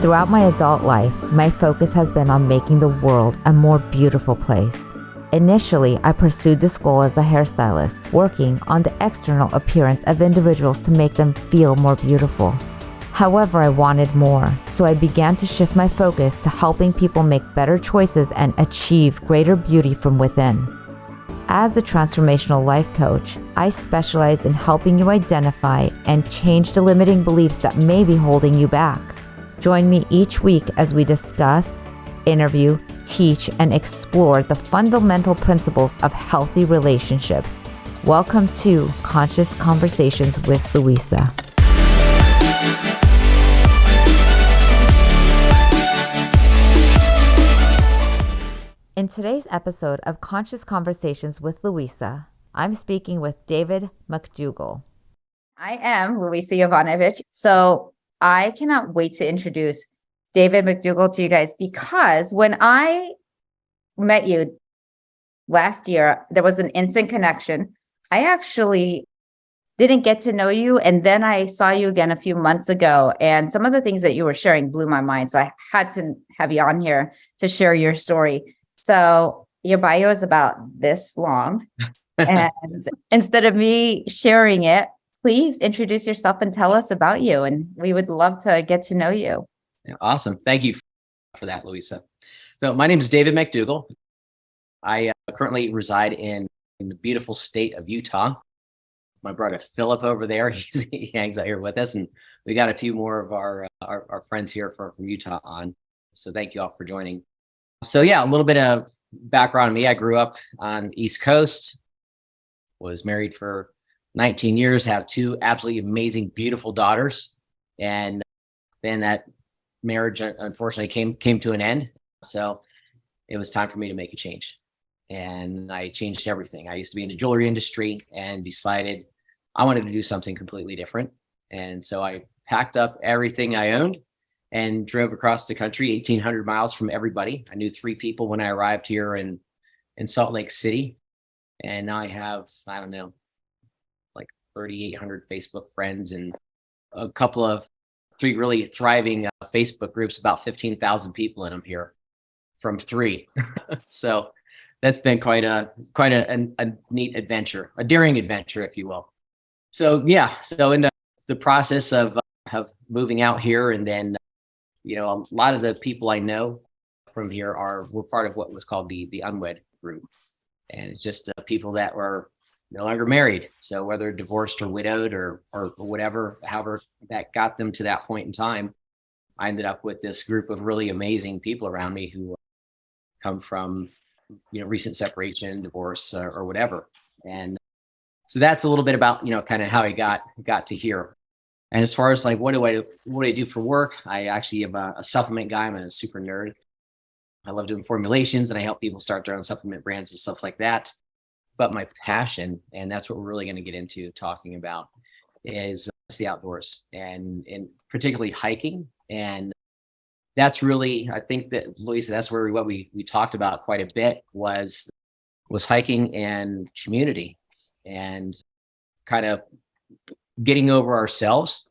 Throughout my adult life, my focus has been on making the world a more beautiful place. Initially, I pursued this goal as a hairstylist, working on the external appearance of individuals to make them feel more beautiful. However, I wanted more, so I began to shift my focus to helping people make better choices and achieve greater beauty from within. As a transformational life coach, I specialize in helping you identify and change the limiting beliefs that may be holding you back. Join me each week as we discuss, interview, teach, and explore the fundamental principles of healthy relationships. Welcome to Conscious Conversations with Louisa. In today's episode of Conscious Conversations with Louisa, I'm speaking with David MacDougall. I am Louisa Jovanovic, so I cannot wait to introduce David MacDougall to you guys, because when I met you last year, there was an instant connection. I actually didn't get to know you, and then I saw you again a few months ago, and some of the things that you were sharing blew my mind. So I had to have you on here to share your story. So your bio is about this long, and instead of me sharing it, please introduce yourself and tell us about you, and we would love to get to know you. Yeah, awesome. Thank you for that, Louisa. So my name is David MacDougall. I currently reside in the beautiful state of Utah. My brother Philip over there, he hangs out here with us, and we got a few more of our friends here from Utah on. So thank you all for joining. So yeah, a little bit of background on me. I grew up on the East Coast, was married for 19 years, have two absolutely amazing, beautiful daughters. And then that marriage, unfortunately, came to an end. So it was time for me to make a change. And I changed everything. I used to be in the jewelry industry and decided I wanted to do something completely different. And so I packed up everything I owned and drove across the country, 1,800 miles from everybody. I knew 3 people when I arrived here in Salt Lake City. And now I have, I don't know, like 3,800 Facebook friends and a couple of 3 really thriving Facebook groups, about 15,000 people in them here from 3. So that's been quite a neat adventure, a daring adventure, if you will. So yeah, so in the process of moving out here, and then a lot of the people I know from here were part of what was called the unwed group, and it's just people that were no longer married. So whether divorced or widowed or whatever, however that got them to that point in time, I ended up with this group of really amazing people around me who come from recent separation, divorce, or whatever. And so that's a little bit about kind of how I got to here. And as far as like what do I do for work, I actually am a supplement guy. I'm a super nerd. I love doing formulations, and I help people start their own supplement brands and stuff like that. But my passion, and that's what we're really going to get into talking about, is the outdoors, and particularly hiking. And that's really, I think that, Louisa, that's where what we talked about quite a bit was hiking and community, and kind of getting over ourselves,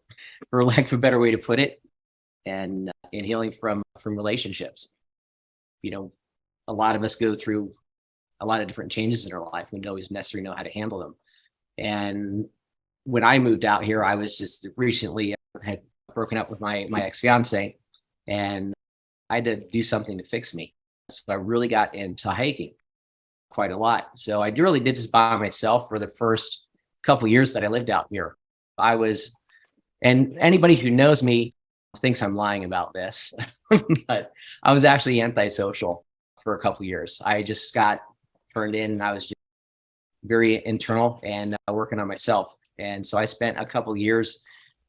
for lack of a better way to put it, and healing from relationships. A lot of us go through a lot of different changes in our life. We don't always necessarily know how to handle them. And when I moved out here, I was just recently had broken up with my ex-fiance, and I had to do something to fix me. So I really got into hiking quite a lot. So I really did this by myself for the first couple of years that I lived out here. And anybody who knows me thinks I'm lying about this, but I was actually antisocial for a couple of years. I just got turned in, and I was just very internal and working on myself. And so I spent a couple of years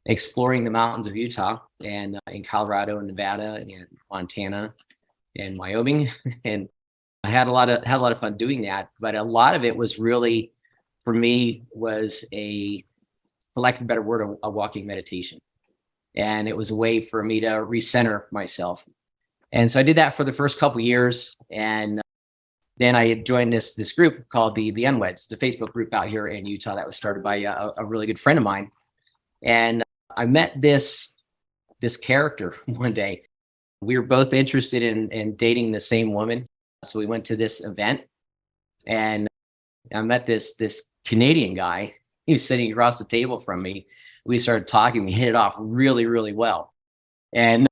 exploring the mountains of Utah, and in Colorado and Nevada and Montana and Wyoming. And I had a lot of fun doing that. But a lot of it was really, for me, was for lack of a better word, a walking meditation. And it was a way for me to recenter myself. And so I did that for the first couple of years. And then I joined this group called the Unweds, the Facebook group out here in Utah that was started by a really good friend of mine. And I met this character one day. we were both interested in dating the same woman. So we went to this event, and I met this Canadian guy. He was sitting across the table from me. We started talking. We hit it off really, really well. And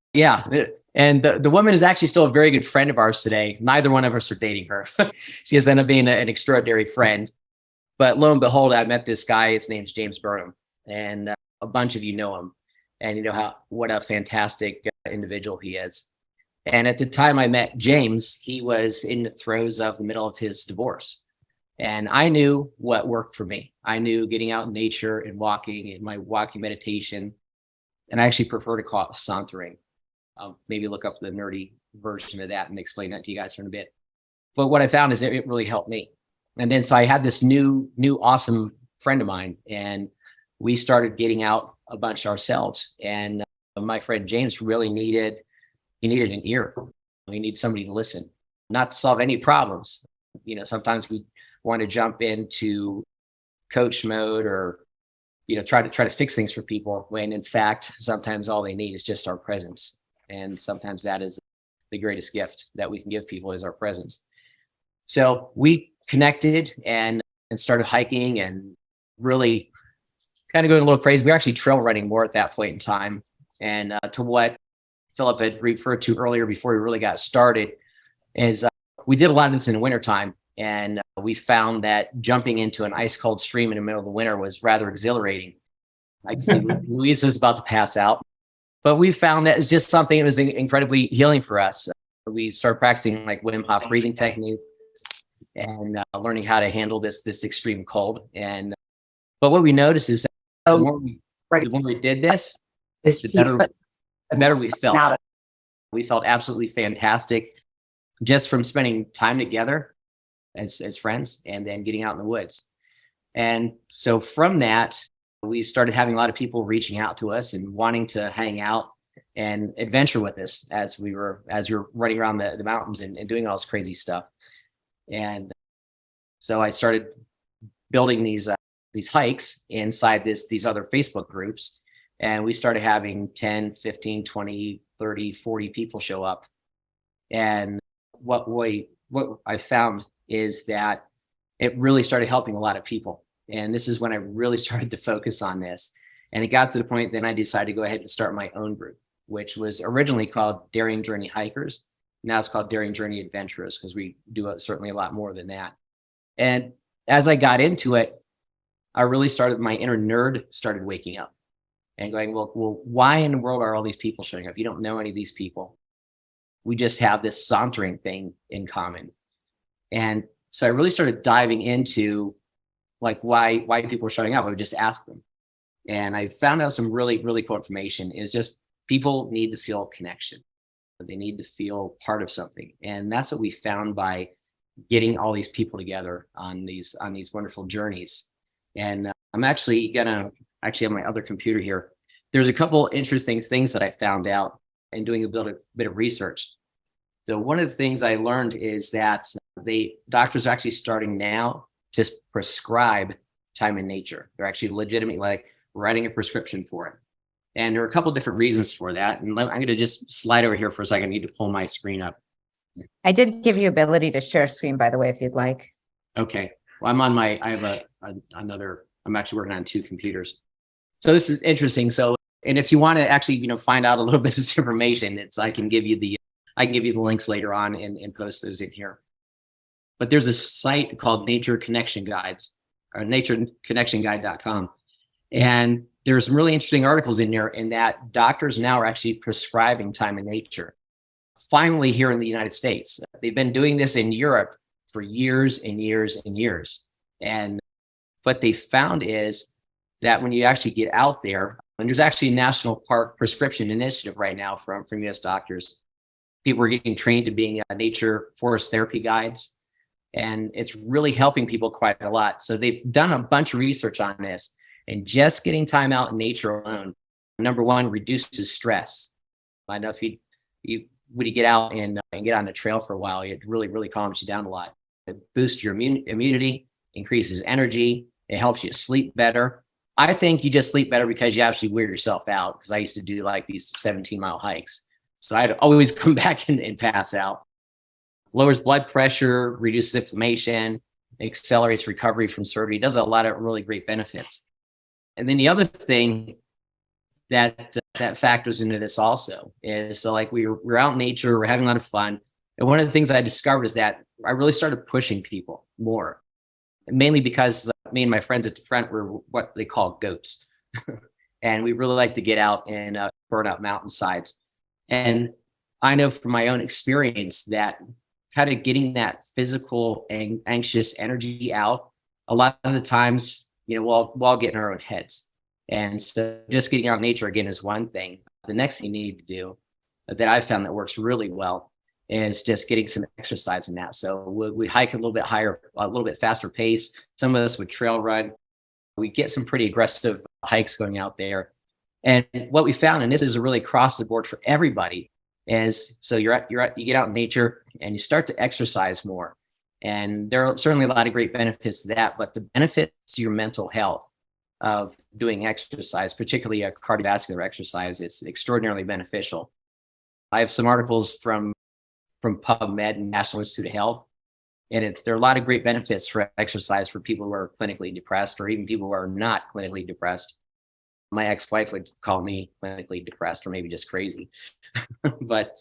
and the woman is actually still a very good friend of ours today. Neither one of us are dating her. She has ended up being an extraordinary friend. But lo and behold, I met this guy. His name's James Burnham, and a bunch of you know him, and you know what a fantastic individual he is. And at the time I met James, he was in the throes of the middle of his divorce. And I knew what worked for me. I knew getting out in nature and walking, in my walking meditation. And I actually prefer to call it sauntering. I'll maybe look up the nerdy version of that and explain that to you guys in a bit. But what I found is that it really helped me. And then so I had this new awesome friend of mine, and we started getting out a bunch ourselves. And my friend James really needed an ear. We need somebody to listen, not to solve any problems. You know, sometimes we want to jump into coach mode or, you know, try to fix things for people, when in fact, sometimes all they need is just our presence. And sometimes that is the greatest gift that we can give people, is our presence. So we connected and started hiking and really kind of going a little crazy. We were actually trail running more at that point in time. And to what Philip had referred to earlier before we really got started, is we did a lot of this in the wintertime. And we found that jumping into an ice cold stream in the middle of the winter was rather exhilarating. I can see Louisa's about to pass out. But we found that it's just something that was incredibly healing for us. We started practicing like Wim Hof breathing techniques and learning how to handle this extreme cold. And but what we noticed is that the more we did this, the better we felt. We felt absolutely fantastic just from spending time together as friends, and then getting out in the woods. And so from that, we started having a lot of people reaching out to us and wanting to hang out and adventure with us as we were running around the mountains and doing all this crazy stuff. And so I started building these hikes inside these other Facebook groups. And we started having 10, 15, 20, 30, 40 people show up. And what I found is that it really started helping a lot of people. And this is when I really started to focus on this. And it got to the point that I decided to go ahead and start my own group, which was originally called Daring Journey Hikers. Now it's called Daring Journey Adventurers, because we do certainly a lot more than that. And as I got into it, I really started, my inner nerd started waking up and going, well, why in the world are all these people showing up? You don't know any of these people. We just have this sauntering thing in common. And so I really started diving into like why people are showing up. I would just ask them. And I found out some really, really cool information. Is just people need to feel connection. They need to feel part of something. And that's what we found by getting all these people together on these wonderful journeys. And I'm actually on my other computer here. There's a couple interesting things that I found out in doing a bit of research. So one of the things I learned is that doctors are actually starting now to prescribe time in nature. They're actually legitimately like writing a prescription for it. And there are a couple different reasons for that. And I'm going to just slide over here for a second. I need to pull my screen up. I did give you ability to share screen, by the way, if you'd like. Okay. Well, I'm actually working on two computers. So this is interesting. So, and if you want to actually, find out a little bit of this information, I can give you the links later on and post those in here. But there's a site called Nature Connection Guides, or natureconnectionguide.com. And there's some really interesting articles in there in that doctors now are actually prescribing time in nature. Finally, here in the United States, they've been doing this in Europe for years and years and years. And what they found is that when you actually get out there, and there's actually a national park prescription initiative right now from US doctors. People are getting trained to being nature forest therapy guides. And it's really helping people quite a lot. So they've done a bunch of research on this, and just getting time out in nature alone, number one, reduces stress. I know if when you get out and get on the trail for a while, it really, really calms you down a lot. It boosts your immunity, increases energy. It helps you sleep better. I think you just sleep better because you actually wear yourself out, because I used to do like these 17-mile hikes. So I'd always come back and pass out. Lowers blood pressure, reduces inflammation, accelerates recovery from surgery, does a lot of really great benefits. And then the other thing that factors into this also is, so like we're out in nature, we're having a lot of fun. And one of the things I discovered is that I really started pushing people more, mainly because me and my friends at the front were what they call goats. And we really like to get out and burn up mountainsides. And I know from my own experience that kind of getting that physical and anxious energy out, a lot of the times, we'll all get in our own heads. And so just getting out in nature again is one thing. The next thing you need to do that I've found that works really well is just getting some exercise in that. So we hike a little bit higher, a little bit faster pace. Some of us would trail run. We get some pretty aggressive hikes going out there. And what we found, and this is really across the board for everybody, is so you get out in nature and you start to exercise more. And there are certainly a lot of great benefits to that, but the benefits to your mental health of doing exercise, particularly a cardiovascular exercise, is extraordinarily beneficial. I have some articles from PubMed and National Institute of Health, and there are a lot of great benefits for exercise for people who are clinically depressed, or even people who are not clinically depressed. My ex-wife would call me clinically depressed, or maybe just crazy. But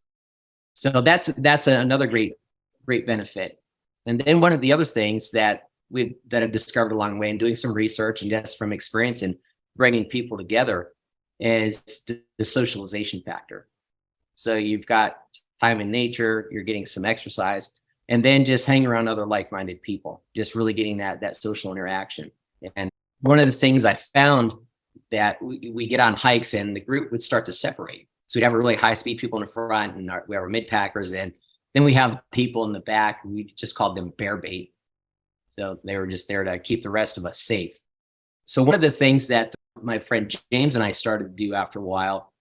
so that's another great benefit. And then one of the other things that I've discovered along the way, and doing some research and just from experience and bringing people together, is the socialization factor. So you've got time in nature, you're getting some exercise, and then just hanging around other like-minded people, just really getting that social interaction. And one of the things I found that we get on hikes and the group would start to separate. So we'd have a really high-speed people in the front, and we have our mid-packers, and then we have people in the back. We just called them bear bait. So they were just there to keep the rest of us safe. So one of the things that my friend James and I started to do after a while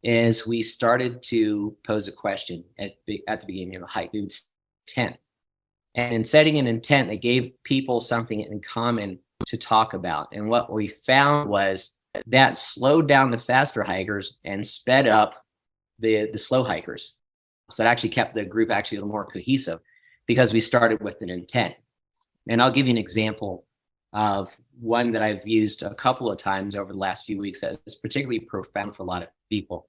is we started to pose a question at the beginning of the hike. We would set intent. And in setting an intent, it gave people something in common to talk about. And what we found was that slowed down the faster hikers and sped up the slow hikers. So it actually kept the group actually a little more cohesive because we started with an intent. And I'll give you an example of one that I've used a couple of times over the last few weeks that is particularly profound for a lot of people.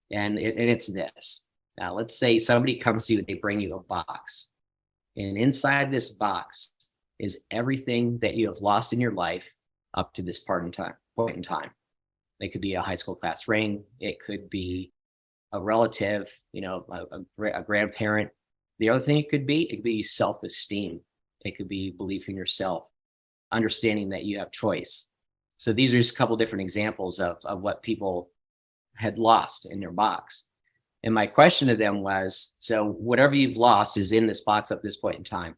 And it's this. Now, let's say somebody comes to you and they bring you a box. And inside this box is everything that you have lost in your life up to this point in time. It could be a high school class ring. It could be a relative, a grandparent. The other thing it could be self-esteem. It could be belief in yourself, understanding that you have choice. So these are just a couple of different examples of what people had lost in their box. And my question to them was, so whatever you've lost is in this box up to this point in time.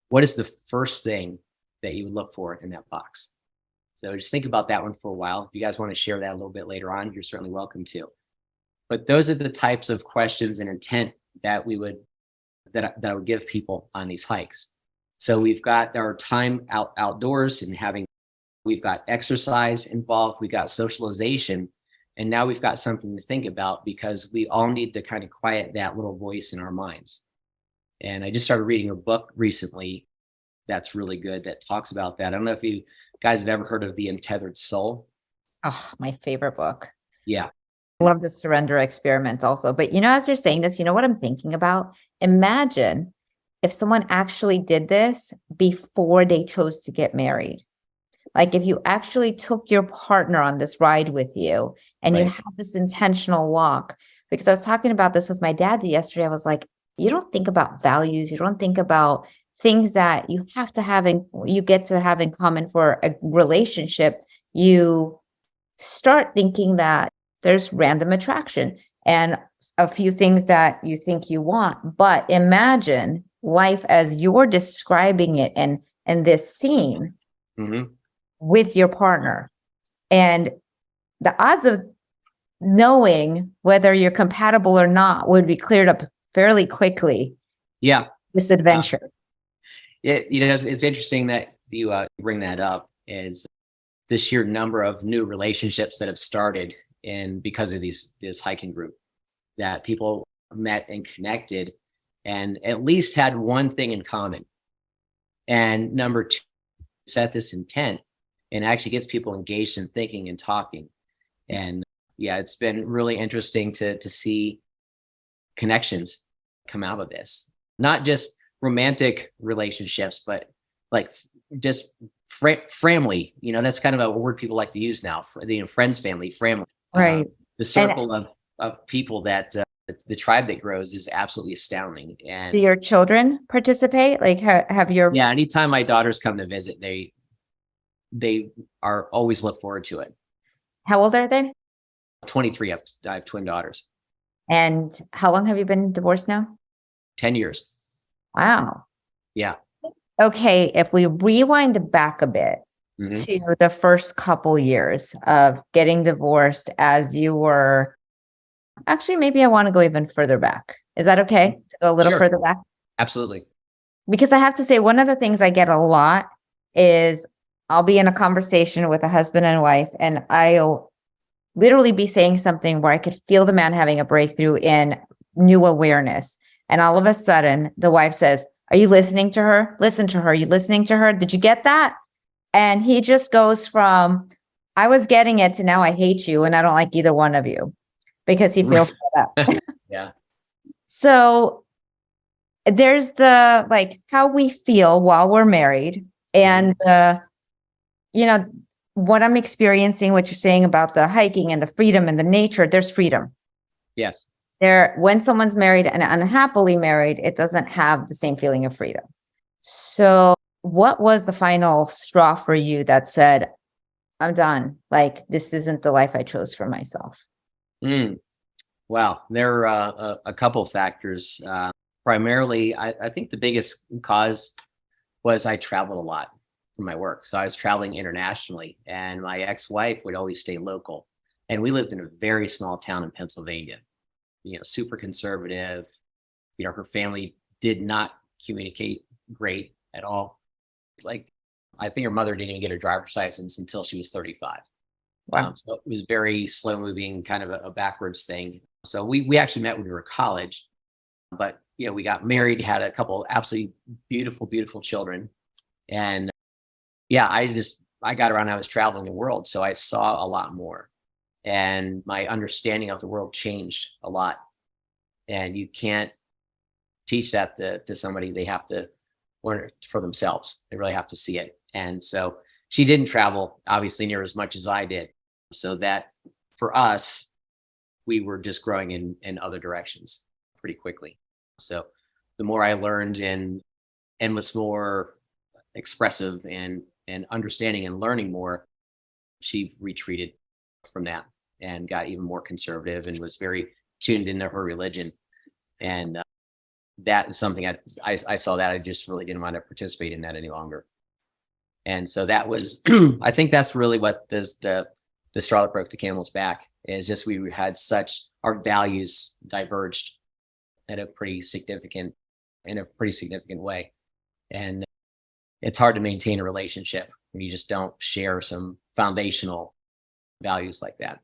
What is the first thing that you would look for in that box? So just think about that one for a while. If you guys want to share that a little bit later on, you're certainly welcome to. But those are the types of questions and intent that I would give people on these hikes. So we've got our time outdoors and we've got exercise involved, we've got socialization, and now we've got something to think about because we all need to kind of quiet that little voice in our minds. And I just started reading a book recently that's really good that talks about that. I don't know if you guys have ever heard of The Untethered Soul. Oh, my favorite book. Yeah. Love the surrender experiment also. But as you're saying this, what I'm thinking about? Imagine if someone actually did this before they chose to get married. Like if you actually took your partner on this ride with you and you had this intentional walk, because I was talking about this with my dad yesterday. I was like, you don't think about values. You don't think about things that you have to have and you get to have in common for a relationship. You start thinking that there's random attraction and a few things that you think you want. But imagine life as you're describing it and this scene with your partner. And the odds of knowing whether you're compatible or not would be cleared up fairly quickly. Yeah. This adventure. It's interesting that you bring that up, is the sheer number of new relationships that have started because of this hiking group. that people met and connected and at least had one thing in common. And number two, set this intent and actually gets people engaged in thinking and talking. And yeah, it's been really interesting to see connections come out of this, not just romantic relationships, but like just family. That's kind of a word people like to use now. Friends, family, family. Right. The circle of people that the tribe that grows is absolutely astounding. And do your children participate? Like, have your yeah, anytime my daughters come to visit, they are always look forward to it. How old are they? 23. I have twin daughters. And how long have you been divorced now? 10 years. Wow. Yeah. Okay, if we rewind back a bit to the first couple years of getting divorced, as you were, actually, maybe I want to go even further back. Is that okay to go a little further back? Absolutely. Because I have to say, one of the things I get a lot is I'll be in a conversation with a husband and wife, and I'll literally be saying something where I could feel the man having a breakthrough in new awareness. And all of a sudden, the wife says, "Are you listening to her? Listen to her. Are you listening to her? Did you get that?" And he just goes from, "I was getting it," to "Now I hate you and I don't like either one of you," because he feels set up. Yeah. So there's the like how we feel while we're married, and what I'm experiencing, what you're saying about the hiking and the freedom and the nature. There's freedom. Yes. When someone's married and unhappily married, it doesn't have the same feeling of freedom. So what was the final straw for you that said, "I'm done. Like, this isn't the life I chose for myself"? Wow. There are a couple of factors. Primarily, I think the biggest cause was I traveled a lot for my work. So I was traveling internationally, and my ex-wife would always stay local. And we lived in a very small town in Pennsylvania, super conservative. Her family did not communicate great at all. Like, I think her mother didn't even get her driver's license until she was 35. Wow. So it was very slow moving, kind of a backwards thing. So we actually met when we were in college, but we got married, had a couple absolutely beautiful, beautiful children. And yeah, I got around, I was traveling the world. So I saw a lot more, and my understanding of the world changed a lot. And you can't teach that to somebody. They have to learn it for themselves. They really have to see it. And so she didn't travel obviously near as much as I did. So that for us, we were just growing in other directions pretty quickly. So the more I learned and was more expressive and understanding and learning more, she retreated from that and got even more conservative and was very tuned into her religion. And that is something I saw that I just really didn't want to participate in that any longer. And so that was, I think that's really what the straw that broke the camel's back, is just we had our values diverged in a pretty significant way. And it's hard to maintain a relationship when you just don't share some foundational values like that.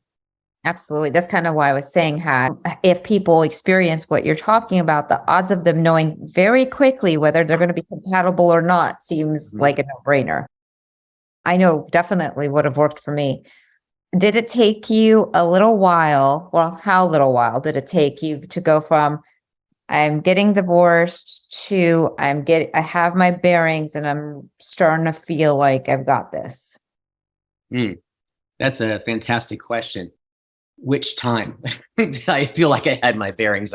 Absolutely. That's kind of why I was saying how if people experience what you're talking about, the odds of them knowing very quickly whether they're going to be compatible or not seems like a no-brainer. I know definitely would have worked for me. Did it take you a little while? Well, how little while did it take you to go from I'm getting divorced to I have my bearings and I'm starting to feel like I've got this? That's a fantastic question. Which time? I feel like I had my bearings.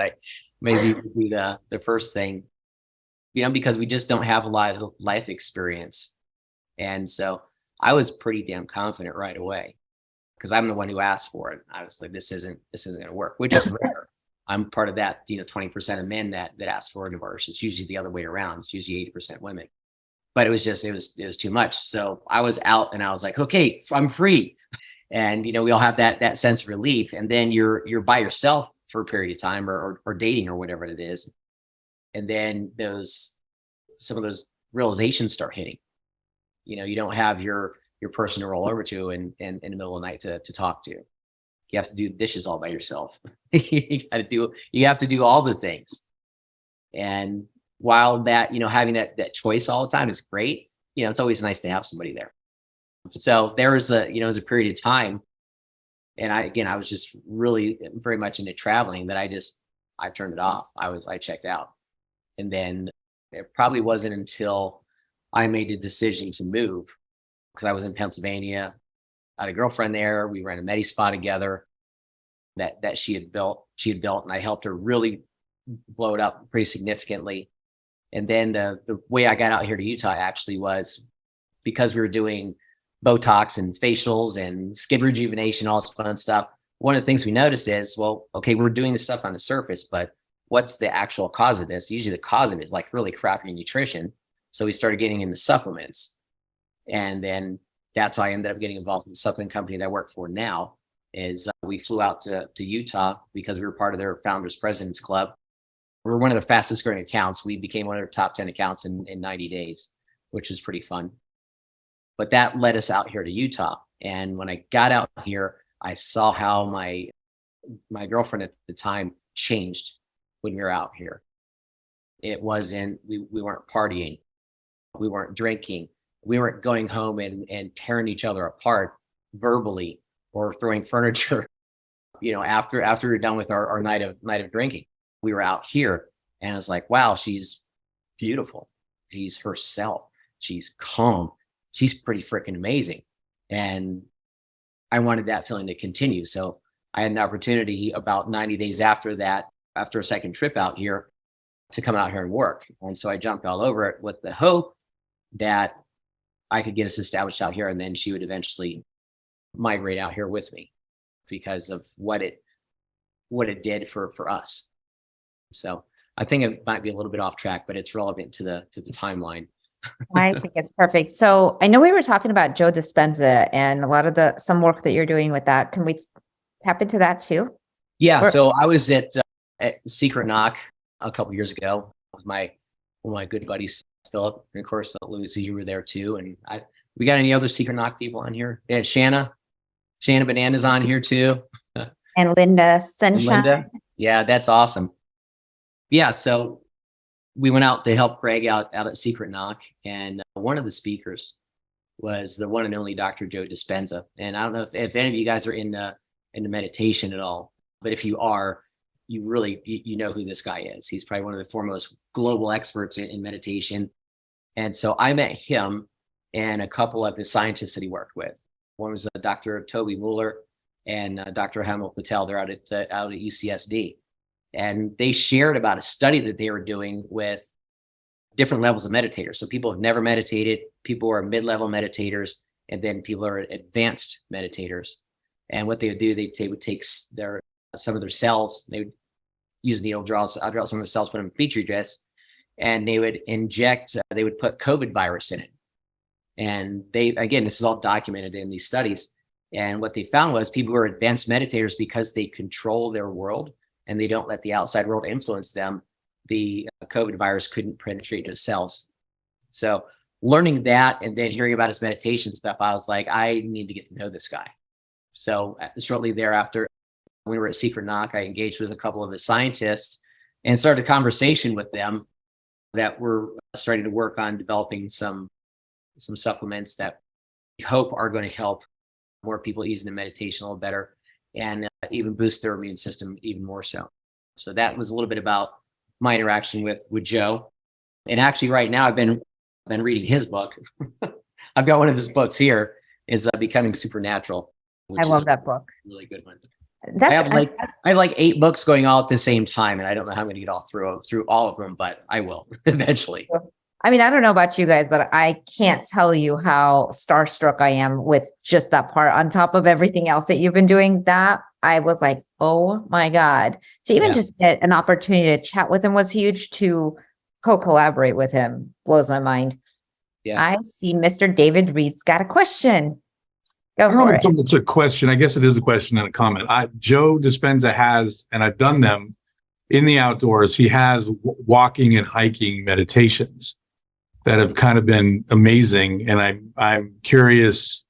Maybe would be the first thing, because we just don't have a lot of life experience. And so I was pretty damn confident right away, because I'm the one who asked for it. I was like, this isn't going to work, which is rare. I'm part of that, 20% of men that ask for a divorce. It's usually the other way around. It's usually 80% women. But it was too much. So I was out and I was like, okay, I'm free. And, we all have that sense of relief. And then you're by yourself for a period of time or dating or whatever it is. And then some of those realizations start hitting. You don't have your person to roll over to in the middle of the night to talk to. You have to do the dishes all by yourself. You have to do all the things. And while that, having that choice all the time is great, it's always nice to have somebody there. So there was a period of time, and I was just really very much into traveling that I turned it off. I checked out. And then it probably wasn't until I made the decision to move, because I was in Pennsylvania. I had a girlfriend there. We ran a Medi Spa together that she had built, and I helped her really blow it up pretty significantly. And then the way I got out here to Utah actually was because we were doing Botox and facials and skin rejuvenation, all this fun stuff. One of the things we noticed is, well, okay, we're doing this stuff on the surface, but what's the actual cause of this? Usually the cause of it is like really crappy nutrition. So we started getting into supplements. And then that's how I ended up getting involved in the supplement company that I work for now. Is we flew out to Utah because we were part of their Founders Presidents Club. We were one of the fastest growing accounts. We became one of their top 10 accounts in 90 days, which was pretty fun. But that led us out here to Utah. And when I got out here, I saw how my girlfriend at the time changed when we were out here. It wasn't, we weren't partying. We weren't drinking. We weren't going home and tearing each other apart verbally or throwing furniture, after we were done with our night of drinking. We were out here, and I was like, wow, she's beautiful. She's herself. She's calm. She's pretty freaking amazing. And I wanted that feeling to continue. So I had an opportunity about 90 days after that, after a second trip out here, to come out here and work. And so I jumped all over it with the hope that I could get us established out here, and then she would eventually migrate out here with me because of what it did for us. So I think it might be a little bit off track, but it's relevant to the timeline. I think it's perfect. So I know we were talking about Joe Dispenza and a lot of some work that you're doing with that. Can we tap into that too? Yeah. So I was at Secret Knock a couple years ago with one of my good buddies, Philip, and of course, Lucy, you were there too. And we got any other Secret Knock people on here? Yeah, Shanna Banana's on here too. And Linda Sunshine. Yeah, that's awesome. Yeah, so we went out to help Greg out at Secret Knock, and one of the speakers was the one and only Dr. Joe Dispenza. And I don't know if any of you guys are into meditation at all, but if you are, you really you know who this guy is. He's probably one of the foremost global experts in meditation. And so I met him and a couple of the scientists that he worked with. One was Dr. Toby Mueller and Dr. Hamil Patel. They're out at UCSD. And they shared about a study that they were doing with different levels of meditators. So people have never meditated, people are mid-level meditators, and then people are advanced meditators. And what they would do, they would take some of their cells, they would use a needle, draw some of the cells, put them in petri discs, and they would they would put COVID virus in it. And this is all documented in these studies. And what they found was people who are advanced meditators, because they control their world and they don't let the outside world influence them, the COVID virus couldn't penetrate into cells. So learning that and then hearing about his meditation stuff, I was like, I need to get to know this guy. So shortly thereafter, when we were at Secret Knock, I engaged with a couple of the scientists and started a conversation with them that were starting to work on developing some supplements that we hope are going to help more people ease into meditation a little better and even boost their immune system even more so. So that was a little bit about my interaction with Joe. And actually right now I've been reading his book. I've got one of his books here, is Becoming Supernatural. I love that book. Really good one. I have like 8 books going all at the same time, and I don't know how I'm going to get all through all of them, but I will eventually. I mean, I don't know about you guys, but I can't tell you how starstruck I am with just that part on top of everything else that you've been doing. That I was like, oh my God. To even just get an opportunity to chat with him was huge. To co-collaborate with him blows my mind. Yeah. I see Mr. David Reid's got a question. Go for it. It's a question. I guess it is a question and a comment. Joe Dispenza has, and I've done them in the outdoors. He has walking and hiking meditations that have kind of been amazing. And I'm curious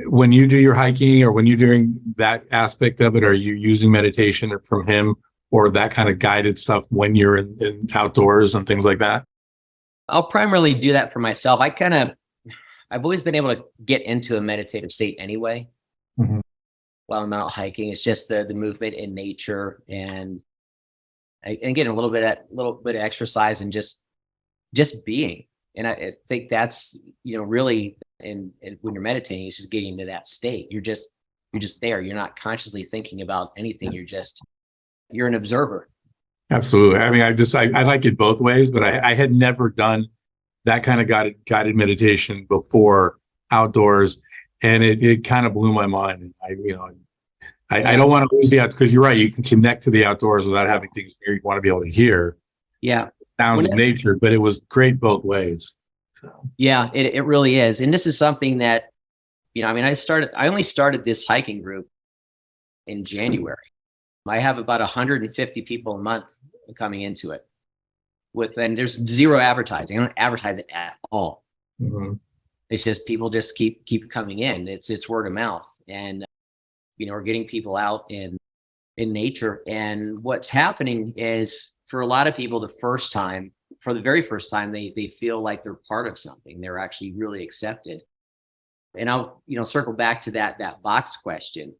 when you do your hiking or when you're doing that aspect of it, are you using meditation from him or that kind of guided stuff when you're in outdoors and things like that? I'll primarily do that for myself. I've always been able to get into a meditative state anyway. Mhm. While I'm out hiking. It's just the movement in nature and getting a little bit of exercise and just being. And I think that's, really, and when you're meditating, it's just getting into that state. You're just there. You're not consciously thinking about anything. You're an observer. Absolutely. I mean, I like it both ways, but I had never done that kind of guided meditation before outdoors. And it kind of blew my mind. I don't want to lose the out because you're right. You can connect to the outdoors without having things here. You want to be able to hear sounds of nature, but it was great both ways. So. Yeah, it really is. And this is something that, I only started this hiking group in January. I have about 150 people a month coming into it and there's zero advertising. I don't advertise it at all. Mm-hmm. It's just people just keep coming in. It's word of mouth, and we're getting people out in nature. And what's happening is for a lot of people, for the very first time, they feel like they're part of something. They're actually really accepted. And I'll circle back to that box question.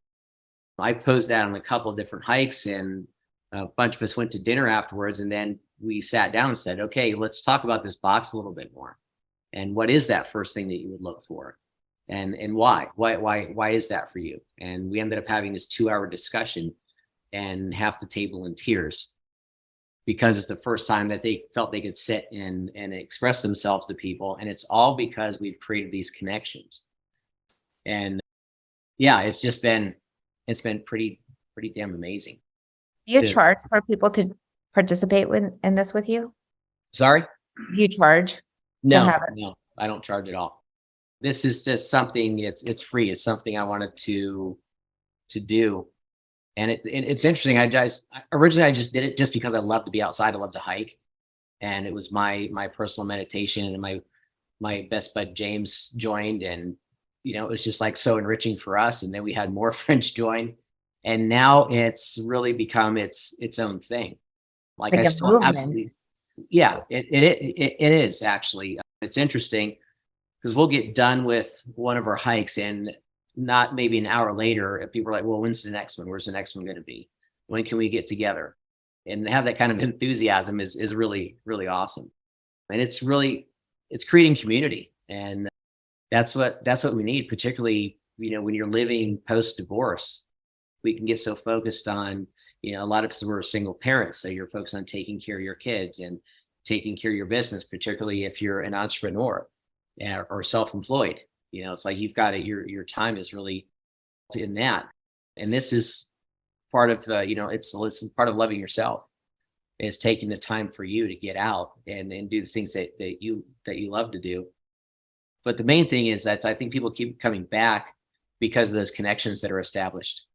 I posed that on a couple of different hikes, and a bunch of us went to dinner afterwards, and then we sat down and said, okay, let's talk about this box a little bit more. And what is that first thing that you would look for? And why is that for you? And we ended up having this 2-hour discussion and half the table in tears because it's the first time that they felt they could sit and express themselves to people. And it's all because we've created these connections. And yeah, it's been pretty damn amazing. Do you charge for people to participate in this with you? Sorry? Do you charge? No, I don't charge at all. This is just something, it's free. It's something I wanted to do. And it's interesting. Originally I just did it just because I love to be outside. I love to hike. And it was my personal meditation, and my best bud James joined, and it was just like so enriching for us. And then we had more friends join, and now it's really become its own thing. Like I still absolutely, yeah, it is actually. It's interesting because we'll get done with one of our hikes, and not maybe an hour later, people are like, well, when's the next one? Where's the next one going to be? When can we get together? And have that kind of enthusiasm is really, really awesome. And it's creating community. And that's what we need, particularly, when you're living post-divorce. We can get so focused on, a lot of us were single parents. So you're focused on taking care of your kids and taking care of your business, particularly if you're an entrepreneur or self-employed. It's like you've got your time is really in that. And this is part of it's part of loving yourself, is taking the time for you to get out and do the things that you love to do. But the main thing is that I think people keep coming back because of those connections that are established,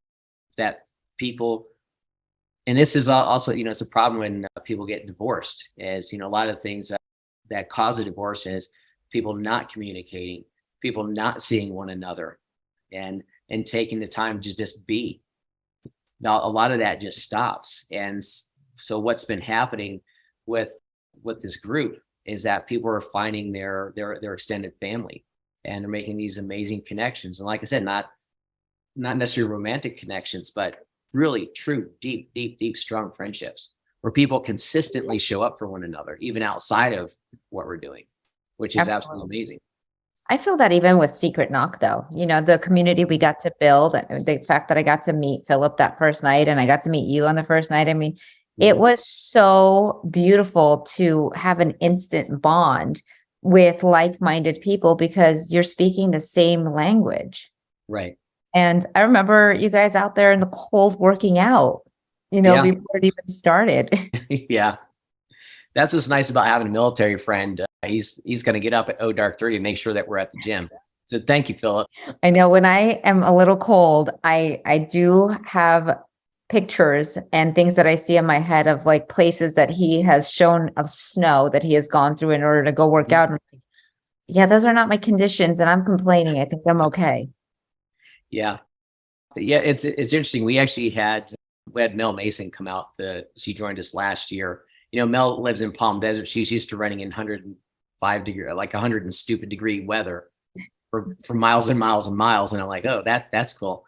that people, and this is also, it's a problem when people get divorced, is, a lot of things that cause a divorce is people not communicating, people not seeing one another, and taking the time to just be. Now, a lot of that just stops. And so what's been happening with this group is that people are finding their extended family, and they're making these amazing connections. And like I said, not necessarily romantic connections, but really true, deep, strong friendships where people consistently show up for one another, even outside of what we're doing, which is absolutely amazing. I feel that even with Secret Knock, though, the community we got to build, the fact that I got to meet Philip that first night, and I got to meet you on the first night. I mean, it was so beautiful to have an instant bond with like-minded people because you're speaking the same language. Right. And I remember you guys out there in the cold working out, before it even started. Yeah. That's what's nice about having a military friend. He's going to get up at dark 30 and make sure that we're at the gym. So thank you, Philip. I know when I am a little cold, I do have pictures and things that I see in my head of like places that he has shown of snow that he has gone through in order to go work out. And I'm like, yeah, those are not my conditions, and I'm complaining. I think I'm okay. Yeah. Yeah. It's interesting. We actually we had Mel Mason come out she joined us last year. Mel lives in Palm Desert. She's used to running in 105 degree, like 100 and stupid degree weather for miles and miles and miles. And I'm like, oh, that's cool.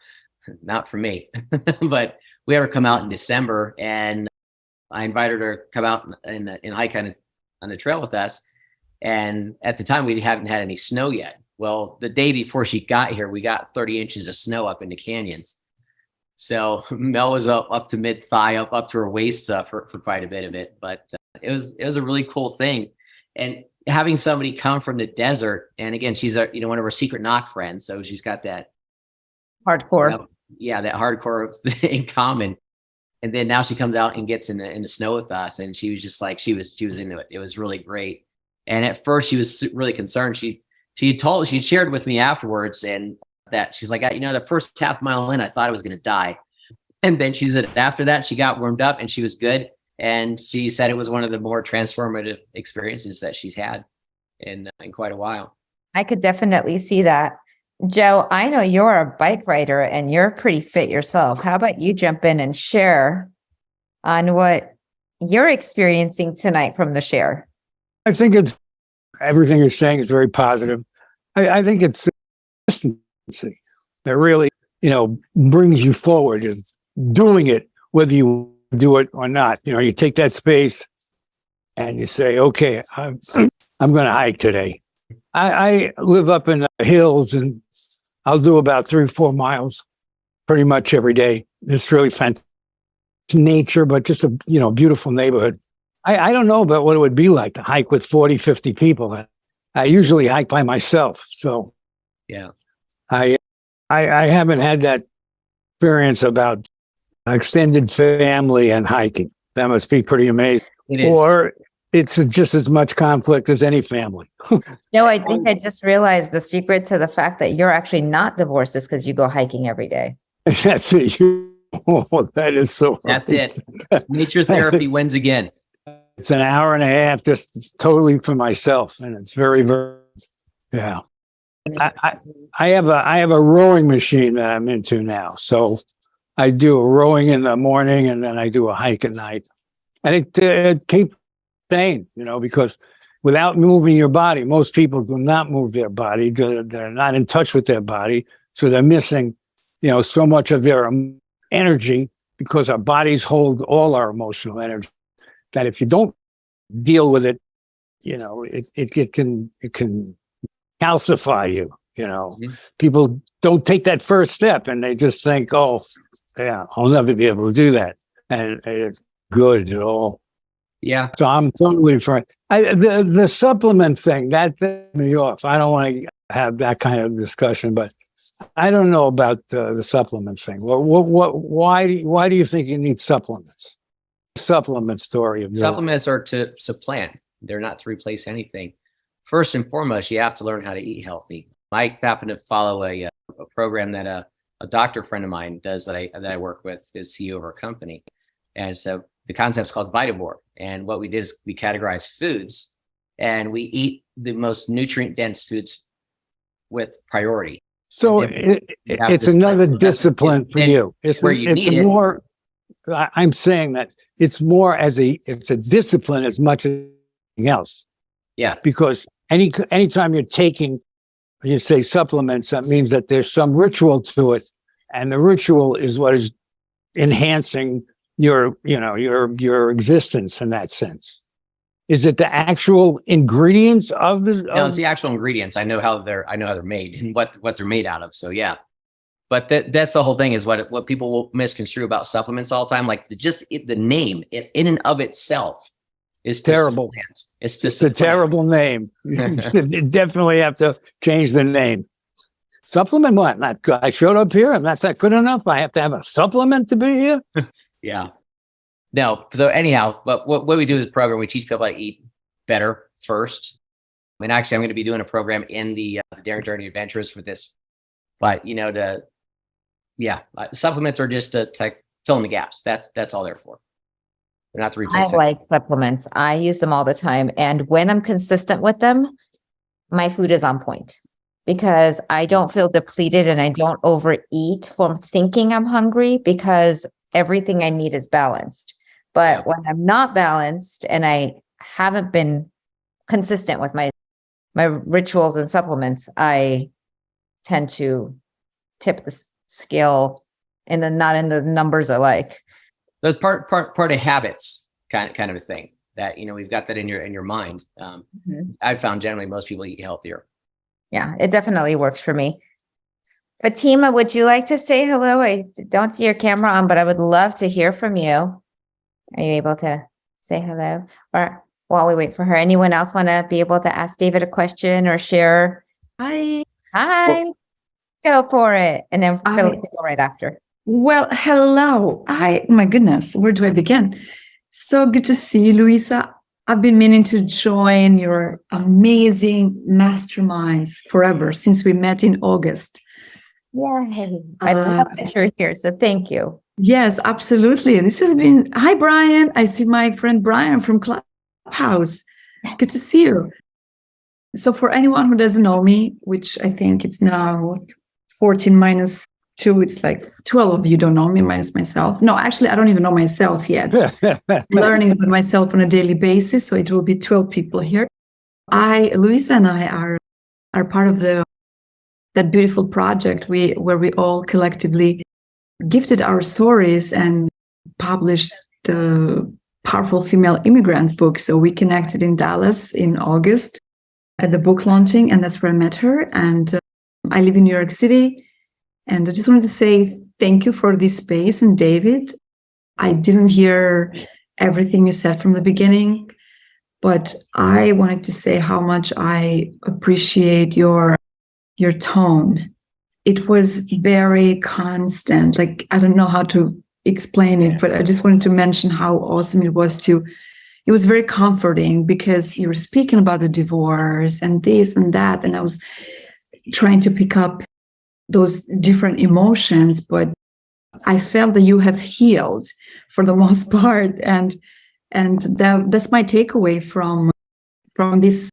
Not for me. But we had her come out in December, and I invited her to come out and hike on the trail with us. And at the time, we haven't had any snow yet. Well, the day before she got here, we got 30 inches of snow up in the canyons. So Mel was up to mid thigh, up to her waist for quite a bit of it. But it was a really cool thing. And having somebody come from the desert, and again, she's one of our secret knock friends, so she's got that Hardcore. That hardcore in common. And then now she comes out and gets in the snow with us, and she was just like she was into it. It was really great. And at first, she was really concerned. She shared with me afterwards, and that she's like, the first half mile in, I thought I was going to die. And then she said after that, she got warmed up and she was good. And she said it was one of the more transformative experiences that she's had in quite a while. I could definitely see that. Joe, I know you're a bike rider and you're pretty fit yourself. How about you jump in and share on what you're experiencing tonight from the share? I think everything you're saying is very positive. I think it's consistency that really, brings you forward, is doing it, whether you do it or not. You take that space and you say, okay, I'm going to hike today. I live up in the hills, and I'll do about 3 or 4 miles pretty much every day. It's really fantastic nature, but just a, beautiful neighborhood. I don't know about what it would be like to hike with 40, 50 people. I usually hike by myself. So yeah, I haven't had that experience about extended family and hiking. That must be pretty amazing. It is. Or it's just as much conflict as any family. No, I think I just realized the secret to the fact that you're actually not divorced is because you go hiking every day. That's it. That is so. That's it. Nature therapy wins again. It's an hour and a half just totally for myself. And it's very, very, yeah. I have a rowing machine that I'm into now. So I do a rowing in the morning and then I do a hike at night. And it keeps sane, because without moving your body, most people do not move their body. They're not in touch with their body. So they're missing, so much of their energy, because our bodies hold all our emotional energy, that if you don't deal with it, it can calcify you. Mm-hmm. People don't take that first step and they just think, oh, yeah, I'll never be able to do that. And it's good at all. Yeah. So I'm totally fine. The supplement thing, that threw me off. I don't want to have that kind of discussion, but I don't know about the supplement thing. Why do you think you need supplements? Supplement story of Supplements are to supplant. They're not to replace anything. First and foremost, you have to learn how to eat healthy. I happen to follow a program that a doctor friend of mine does that I work with, is CEO of our company. And so the concept's called Vitivore. And what we did is we categorize foods, and we eat the most nutrient dense foods with priority. So it's another discipline for you. It's more. I'm saying that it's more it's a discipline as much as anything else. Yeah. Because anytime you're taking, you say supplements, that means that there's some ritual to it, and the ritual is what is enhancing your existence in that sense. Is it the actual ingredients of this? No, it's the actual ingredients. I know how they're made and what they're made out of. So yeah, but that's the whole thing, is what people will misconstrue about supplements all the time. Like the name in and of itself is terrible. It's a terrible name. You definitely have to change the name. Supplement what? Not good. I showed up here and that's not good enough. I have to have a supplement to be here. Yeah. No. So anyhow, but what we do is a program. We teach people how to eat better first. And actually, I'm going to be doing a program in the Daring Journey Adventures for this. But supplements are just to fill in the gaps. That's all they're for. They're not to replace I like supplements. I use them all the time. And when I'm consistent with them, my food is on point. because I don't feel depleted and I don't overeat from thinking I'm hungry because everything I need is balanced. But Yeah. when I'm not balanced and I haven't been consistent with my rituals and supplements, I tend to tip the scale and then not in the numbers I like. That's part of habits, kind of a thing that, we've got that in your mind. I've found generally most people eat healthier. Yeah, it definitely works for me. Fatima, would you like to say hello? I don't see your camera on, but I would love to hear from you. Are you able to say hello? Or while we wait for her, anyone else want to be able to ask David a question or share? Hi. Hi, go for it. And then I- Philip can go right after. Well, hello. My goodness, where do I begin? So good to see you, Luisa. I've been meaning to join your amazing masterminds forever since we met in August. Yay. I love that you're here. So thank you. Yes, absolutely. This has been, hi, Brian. I see my friend Brian from Clubhouse. Good to see you. So for anyone who doesn't know me, which I think it's now 14 minus 2, it's like 12 of you don't know me minus myself. No, actually, I don't even know myself yet. Learning about myself on a daily basis. So it will be 12 people here. Luisa and I are part of that beautiful project where we all collectively gifted our stories and published the Powerful Female Immigrants book. So we connected in Dallas in August at the book launching, and that's where I met her. And I live in New York City. And I just wanted to say thank you for this space. And David, I didn't hear everything you said from the beginning, but I wanted to say how much I appreciate your tone. It was very constant. Like, I don't know how to explain it, but I just wanted to mention how awesome it was it was very comforting because you were speaking about the divorce and this and that. And I was trying to pick up those different emotions, but I felt that you have healed for the most part. And that's my takeaway from this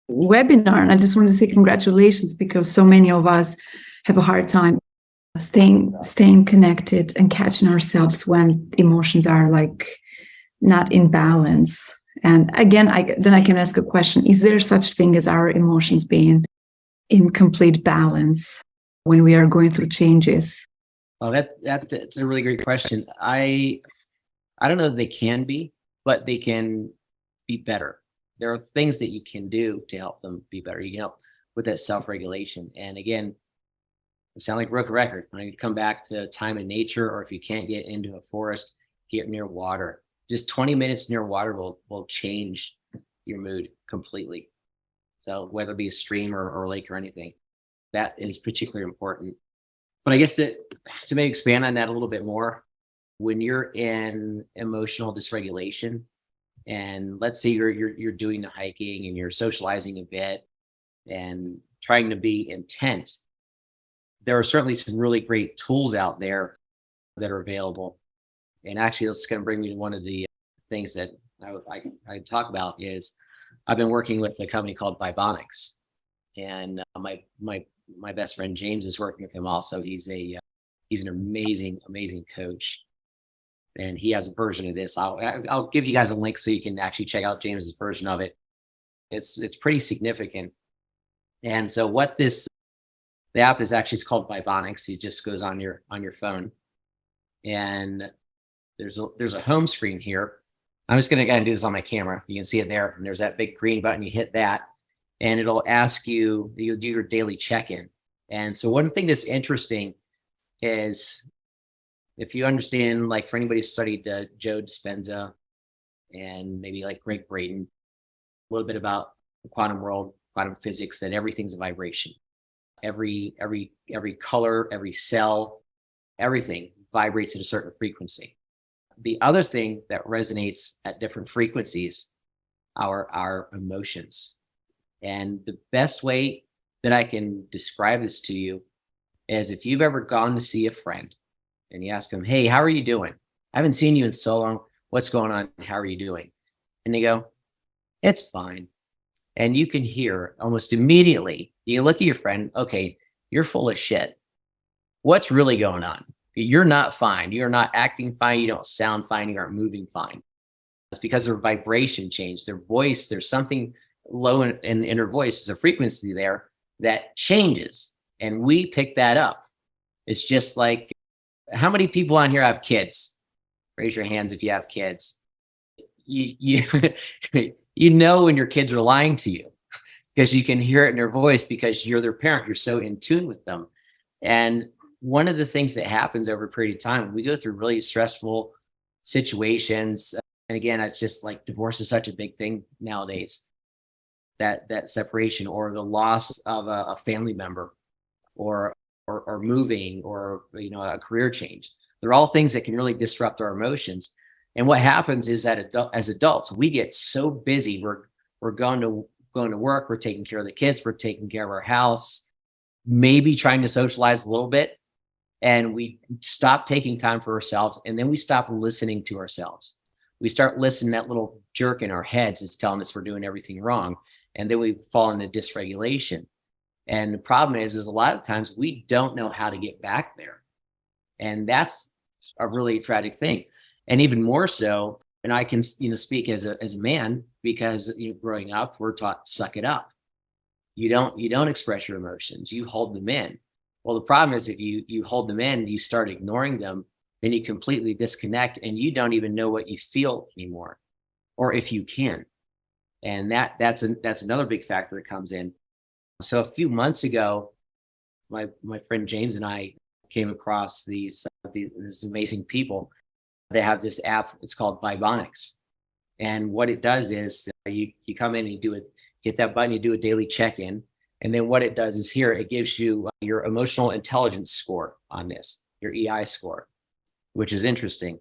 webinar. And I just want to say congratulations, because so many of us have a hard time staying connected and catching ourselves when emotions are like not in balance. And again, then I can ask a question: is there such thing as our emotions being in complete balance when we are going through changes? Well, that's a really great question. I don't know that they can be, but they can be better. There are things that you can do to help them be better. You can help with that self-regulation. And again, I sound like a broken record. When you come back to time in nature, or if you can't get into a forest, get near water. Just 20 minutes near water will change your mood completely. So whether it be a stream or a lake or anything, that is particularly important. But I guess to maybe expand on that a little bit more, when you're in emotional dysregulation, and let's say you're doing the hiking and you're socializing a bit and trying to be intent, there are certainly some really great tools out there that are available. And actually, that's going to bring me to one of the things that I talk about is I've been working with a company called Vibonics, and my best friend James is working with him also. He's an amazing coach, and he has a version of this. I'll give you guys a link so you can actually check out James's version of it. It's pretty significant. And so the app is actually, it's called Vibonics. It just goes on your phone, and there's a home screen here. I'm just going to do this on my camera. You can see it there, and there's that big green button. You hit that, and it'll ask you'll do your daily check-in. And so one thing that's interesting is, if you understand, like for anybody who studied Joe Dispenza and maybe like Greg Braden, a little bit about the quantum world, quantum physics, that everything's a vibration. Every color, every cell, everything vibrates at a certain frequency. The other thing that resonates at different frequencies are our emotions. And the best way that I can describe this to you is, if you've ever gone to see a friend and you ask them, "Hey, how are you doing? I haven't seen you in so long. What's going on? How are you doing?" And they go, "It's fine." And you can hear almost immediately You look at your friend, okay, you're full of shit. What's really going on? You're not fine. You're not acting fine. You don't sound fine. You aren't moving fine. It's because their vibration changed, their voice, there's something low in her voice, there's a frequency there that changes. And we pick that up. It's just like, how many people on here have kids? Raise your hands if you have kids. You you know when your kids are lying to you because you can hear it in their voice because you're their parent. You're so in tune with them. And one of the things that happens over a period of time, we go through really stressful situations. And again, it's just like divorce is such a big thing nowadays. That separation or the loss of a family member or moving or a career change. They're all things that can really disrupt our emotions. And what happens is that as adults, we get so busy. We're going to work. We're taking care of the kids. We're taking care of our house, maybe trying to socialize a little bit. And we stop taking time for ourselves. And then we stop listening to ourselves. We start listening to that little jerk in our heads is telling us we're doing everything wrong. And then we fall into dysregulation. And the problem is a lot of times we don't know how to get back there. And that's a really tragic thing. And even more so, and I can, speak as a man, because growing up, we're taught, suck it up. You don't express your emotions. You hold them in. Well, the problem is if you hold them in, you start ignoring them, then you completely disconnect and you don't even know what you feel anymore, or if you can. And that's another big factor that comes in. So a few months ago, my friend James and I came across these amazing people. They have this app. It's called Vibonics, and what it does is you come in and hit that button, you do a daily check-in, and then what it does is here it gives you your emotional intelligence score on this, your EI score, which is interesting.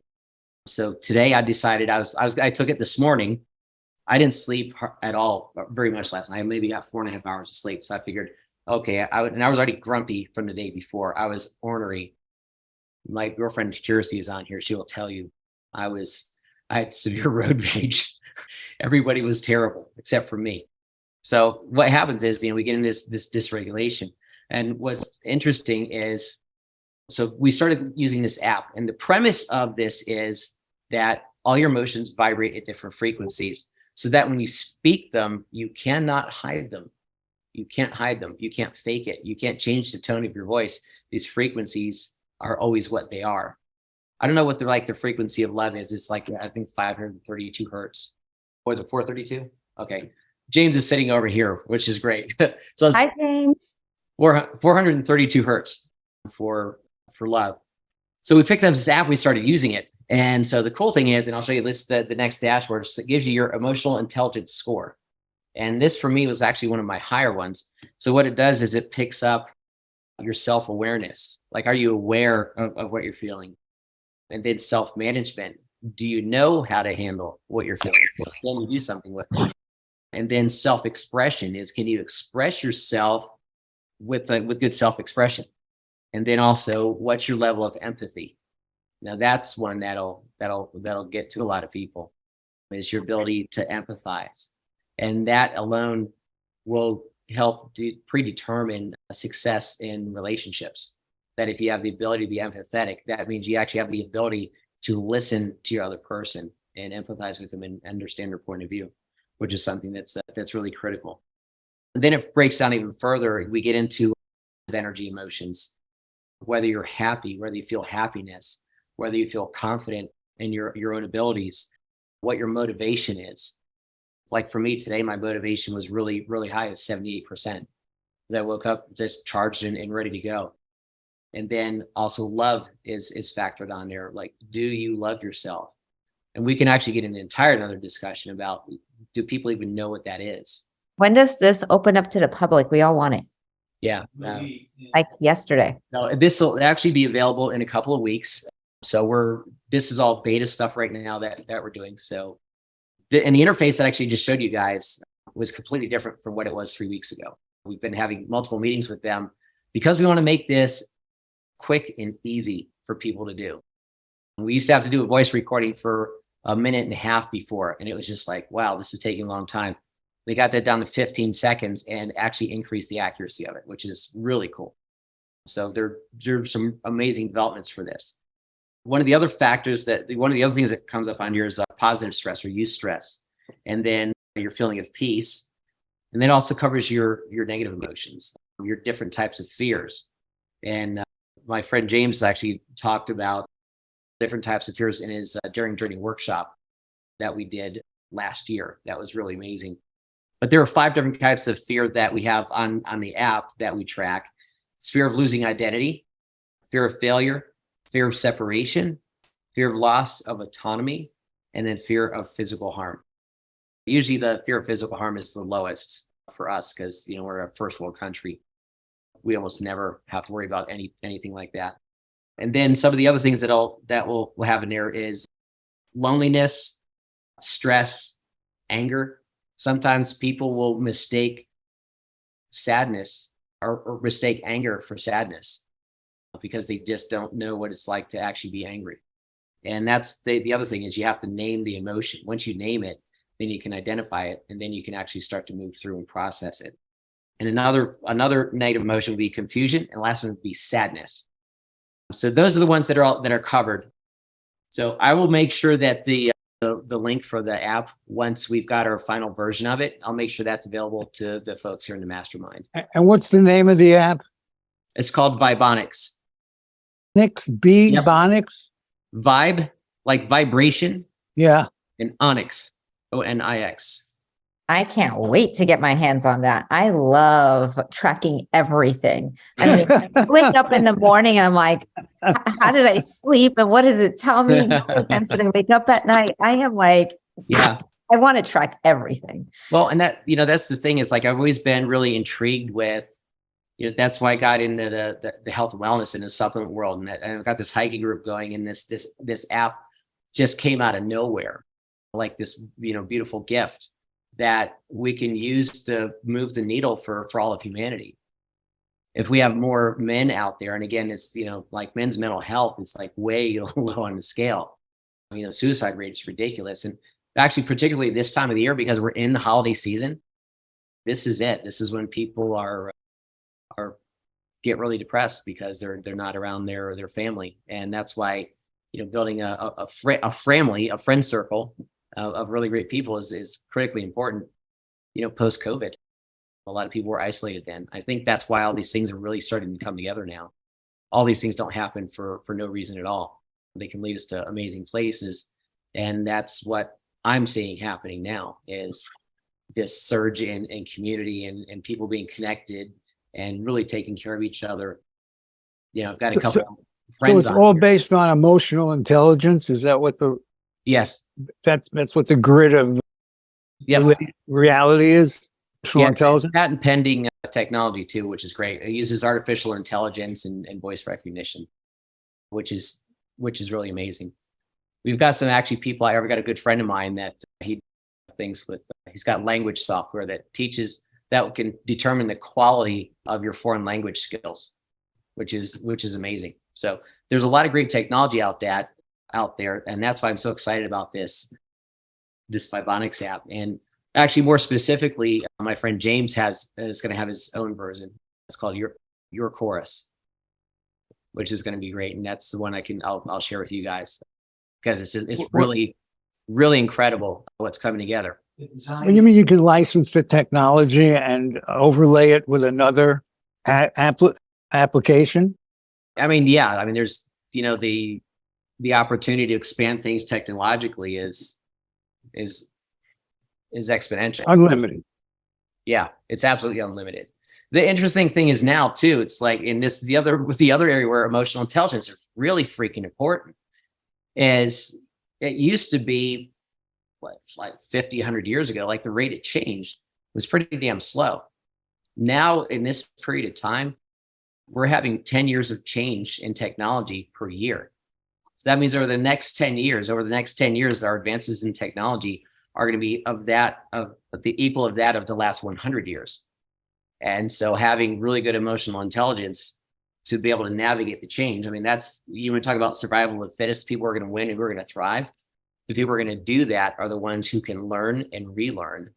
So today I decided I took it this morning. I didn't sleep at all very much last night. I maybe got 4.5 hours of sleep. So I figured, okay, I was already grumpy from the day before. I was ornery. My girlfriend Jersey is on here. She will tell you I had severe road rage. Everybody was terrible except for me. So what happens is, we get in this dysregulation. And what's interesting is, so we started using this app, and the premise of this is that all your emotions vibrate at different frequencies, so that when you speak them, you cannot hide them. You can't hide them. You can't fake it. You can't change the tone of your voice. These frequencies are always what they are. I don't know what the frequency of love is. It's like, I think 532 hertz. Or is it 432? Okay. James is sitting over here, which is great. So Hi, James. 432 hertz for love. So we picked up this app, we started using it. And so the cool thing is, and I'll show you this, the next dashboard, it gives you your emotional intelligence score. And this for me was actually one of my higher ones. So what it does is it picks up your self-awareness. Like, are you aware of what you're feeling? And then self-management. Do you know how to handle what you're feeling? Can you do something with it? And then self-expression is, can you express yourself with good self-expression? And then also, what's your level of empathy? Now that's one that'll get to a lot of people, is your ability to empathize. And that alone will help predetermine success in relationships. That if you have the ability to be empathetic, that means you actually have the ability to listen to your other person and empathize with them and understand their point of view, which is something that's really critical. And then it breaks down even further. We get into energy emotions, whether you're happy, whether you feel happiness, whether you feel confident in your own abilities, what your motivation is. Like for me today, my motivation was really, really high at 78%. I woke up just charged and ready to go. And then also love is factored on there. Like, do you love yourself? And we can actually get an entire another discussion about, do people even know what that is? When does this open up to the public? We all want it. Yeah. Like yesterday. No, this will actually be available in a couple of weeks. So this is all beta stuff right now that we're doing. So and the interface that I actually just showed you guys was completely different from what it was 3 weeks ago. We've been having multiple meetings with them because we want to make this quick and easy for people to do. We used to have to do a voice recording for 1.5 minutes before, and it was just like, wow, this is taking a long time. They got that down to 15 seconds and actually increased the accuracy of it, which is really cool. So there's some amazing developments for this. One of the other things that comes up on here is positive stress or eustress, and then your feeling of peace. And then also covers your negative emotions, your different types of fears. And my friend James actually talked about different types of fears in his during workshop that we did last year. That was really amazing. But there are 5 different types of fear that we have on the app that we track. It's fear of losing identity, fear of failure, fear of separation, fear of loss of autonomy, and then fear of physical harm. Usually the fear of physical harm is the lowest for us because, we're a first world country. We almost never have to worry about anything like that. And then some of the other things that we'll have in there is loneliness, stress, anger. Sometimes people will mistake sadness or mistake anger for sadness because they just don't know what it's like to actually be angry. And that's the other thing is you have to name the emotion. Once you name it, then you can identify it, and then you can actually start to move through and process it. And another negative emotion would be confusion, and the last one would be sadness. So those are the ones that are covered. So I will make sure that the link for the app, once we've got our final version of it, I'll make sure that's available to the folks here in the mastermind. And what's the name of the app? It's called Vibonics. Yep. Bonics? Vibe, like vibration. Yeah. And Onyx, Onix. I can't wait to get my hands on that. I love tracking everything. I mean, I wake up in the morning and I'm like, how did I sleep? And what does it tell me? How many times did I wake up at night? I am like, yeah, I want to track everything. Well, and that's the thing is like, I've always been really intrigued with, that's why I got into the health and wellness in the supplement world. And I've got this hiking group going, and this app just came out of nowhere, like this, beautiful gift that we can use to move the needle for all of humanity. If we have more men out there, and again, it's, like men's mental health is like way low on the scale. Suicide rate is ridiculous. And actually, particularly this time of the year, because we're in the holiday season, this is it. This is when people are get really depressed because they're not around their family. And that's why, building a family, a friend circle of really great people is critically important, post COVID. A lot of people were isolated then. I think that's why all these things are really starting to come together now. All these things don't happen for no reason at all. They can lead us to amazing places. And that's what I'm seeing happening now is this surge in community and people being connected and really taking care of each other. I've got a couple of friends. So it's all based on emotional intelligence. Is that what yes, that's what the grid of reality is? Emotional intelligence? Patent pending technology too, which is great. It uses artificial intelligence and voice recognition, which is really amazing. We've got some actually people. I've got a good friend of mine that he does things with. He's got language software that can determine the quality of your foreign language skills, which is amazing. So there's a lot of great technology out there, and that's why I'm so excited about this Vibonics app. And actually, more specifically, my friend James is going to have his own version. It's called Your Chorus, which is going to be great, and that's the one I'll share with you guys because it's really, really incredible what's coming together. You mean you can license the technology and overlay it with another application? I mean, yeah. I mean, there's the opportunity to expand things technologically is exponential, unlimited. Yeah, it's absolutely unlimited. The interesting thing is now too, it's like in the other area where emotional intelligence is really freaking important is it used to be like 50, 100 years ago, like the rate it changed was pretty damn slow. Now in this period of time, we're having 10 years of change in technology per year. So that means over the next 10 years, our advances in technology are going to be of the equal of that of the last 100 years. And so having really good emotional intelligence to be able to navigate the change. I mean, you want to talk about survival of the fittest, people are going to win and we're going to thrive. The people who are going to do that are the ones who can learn and relearn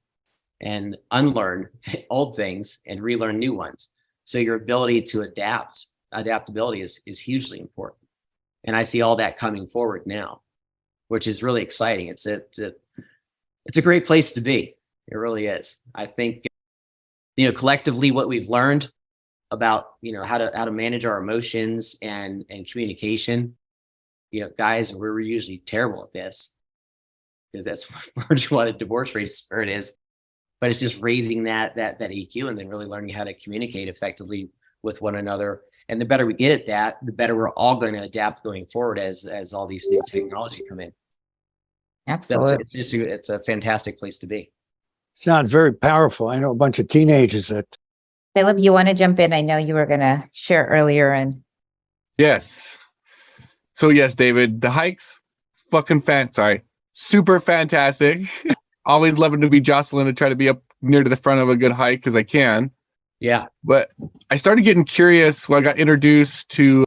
and unlearn old things and relearn new ones. So your ability to adaptability is hugely important. And I see all that coming forward now, which is really exciting. It's a great place to be. It really is. I think, collectively what we've learned about, how to manage our emotions and communication, guys, we're usually terrible at this. That's what a divorce rate spirit is. But it's just raising that EQ and then really learning how to communicate effectively with one another. And the better we get at that, the better we're all going to adapt going forward as all these new technology come in. Absolutely. So it's a fantastic place to be. Sounds very powerful. I know a bunch of teenagers that. Philip, you want to jump in? I know you were going to share earlier. And Yes. So yes, David, the hikes, super fantastic. Always loving to be Jocelyn to try to be up near to the front of a good hike because I can. Yeah. But I started getting curious when I got introduced to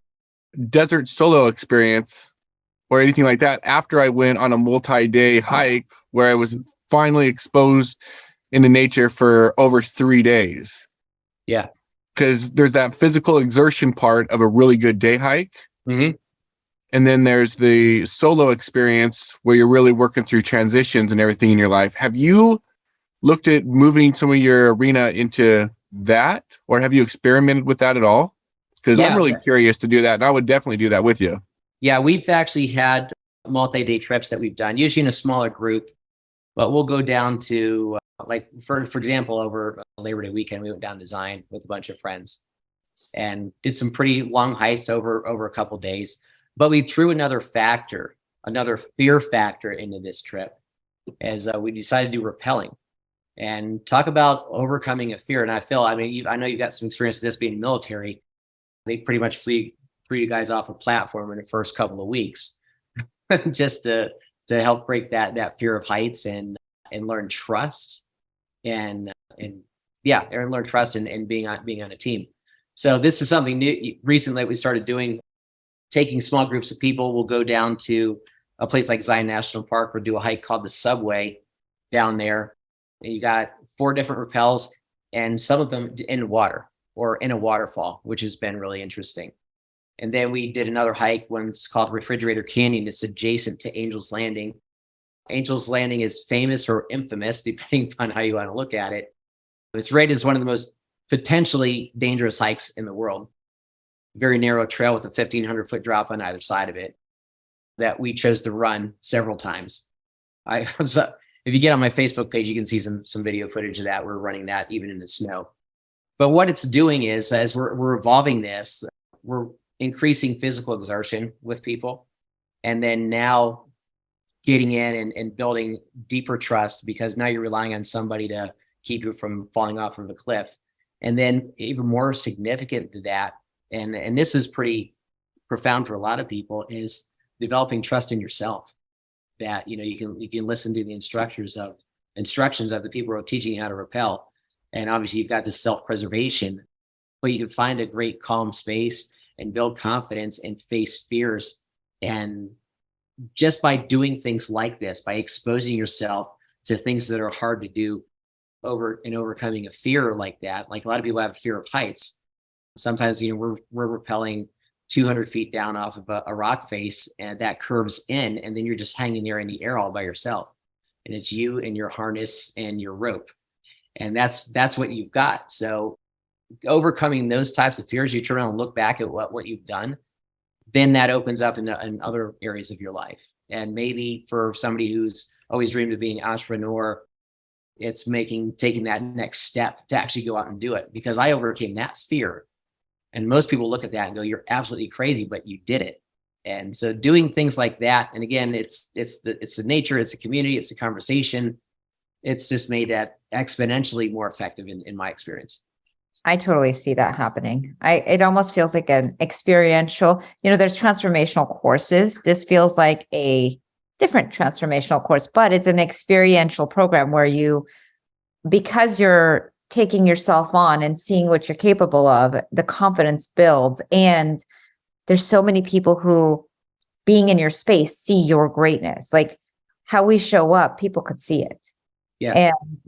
desert solo experience or anything like that after I went on a multi-day hike where I was finally exposed into nature for over 3 days. Yeah. Because there's that physical exertion part of a really good day hike. Mm-hmm. And then there's the solo experience where you're really working through transitions and everything in your life. Have you looked at moving some of your arena into that, or have you experimented with that at all? Because I'm really curious to do that, and I would definitely do that with you. Yeah, we've actually had multi-day trips that we've done, usually in a smaller group, but we'll go down to, for example, over Labor Day weekend, we went down to Zion with a bunch of friends and did some pretty long hikes over a couple of days. But we threw another fear factor into this trip as we decided to do rappelling and talk about overcoming a fear. And I know you've got some experience with this being military. They pretty much flew you guys off a platform in the first couple of weeks just to help break that fear of heights and learn trust and learn trust and being on a team. So this is something new recently that we started doing. Taking small groups of people, we'll go down to a place like Zion National Park or do a hike called the Subway down there. And you got 4 different rappels and some of them in water or in a waterfall, which has been really interesting. And then we did another hike, one's called Refrigerator Canyon. It's adjacent to Angel's Landing. Angel's Landing is famous or infamous, depending on how you want to look at it. It's rated as one of the most potentially dangerous hikes in the world. Very narrow trail with a 1,500-foot drop on either side of it that we chose to run several times. If you get on my Facebook page, you can see some video footage of that. We're running that even in the snow. But what it's doing is, as we're evolving this, we're increasing physical exertion with people, and then now getting in and building deeper trust, because now you're relying on somebody to keep you from falling off of a cliff. And then even more significant to that, and this is pretty profound for a lot of people, is developing trust in yourself. That you can listen to the instructions of the people who are teaching you how to rappel, and obviously you've got this self-preservation, but you can find a great calm space and build confidence and face fears. And just by doing things like this, by exposing yourself to things that are hard to do, overcoming a fear like that, like a lot of people have a fear of heights. Sometimes, we're rappelling 200 feet down off of a rock face, and that curves in, and then you're just hanging there in the air all by yourself. And it's you and your harness and your rope. And that's what you've got. So overcoming those types of fears, you turn around and look back at what you've done, then that opens up in other areas of your life. And maybe for somebody who's always dreamed of being an entrepreneur, it's taking that next step to actually go out and do it. Because I overcame that fear. And most people look at that and go, "You're absolutely crazy," but you did it. And so doing things like that, and again, it's the nature, it's the community, it's the conversation. It's just made that exponentially more effective in my experience. I totally see that happening. It almost feels like an experiential, there's transformational courses. This feels like a different transformational course, but it's an experiential program where because you're taking yourself on and seeing what you're capable of, the confidence builds. And there's so many people who, being in your space, see your greatness. Like how we show up, people could see it. Yes. And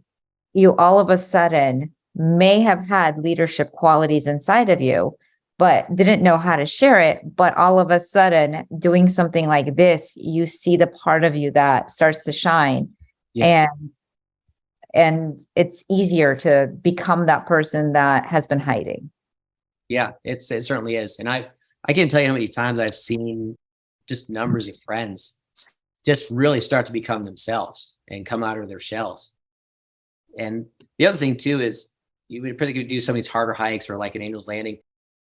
you all of a sudden may have had leadership qualities inside of you, but didn't know how to share it. But all of a sudden, doing something like this, you see the part of you that starts to shine. Yeah. And it's easier to become that person that has been hiding. Yeah, it certainly is. And I can't tell you how many times I've seen just numbers of friends just really start to become themselves and come out of their shells. And the other thing too is you would particularly do some of these harder hikes or like an Angel's Landing,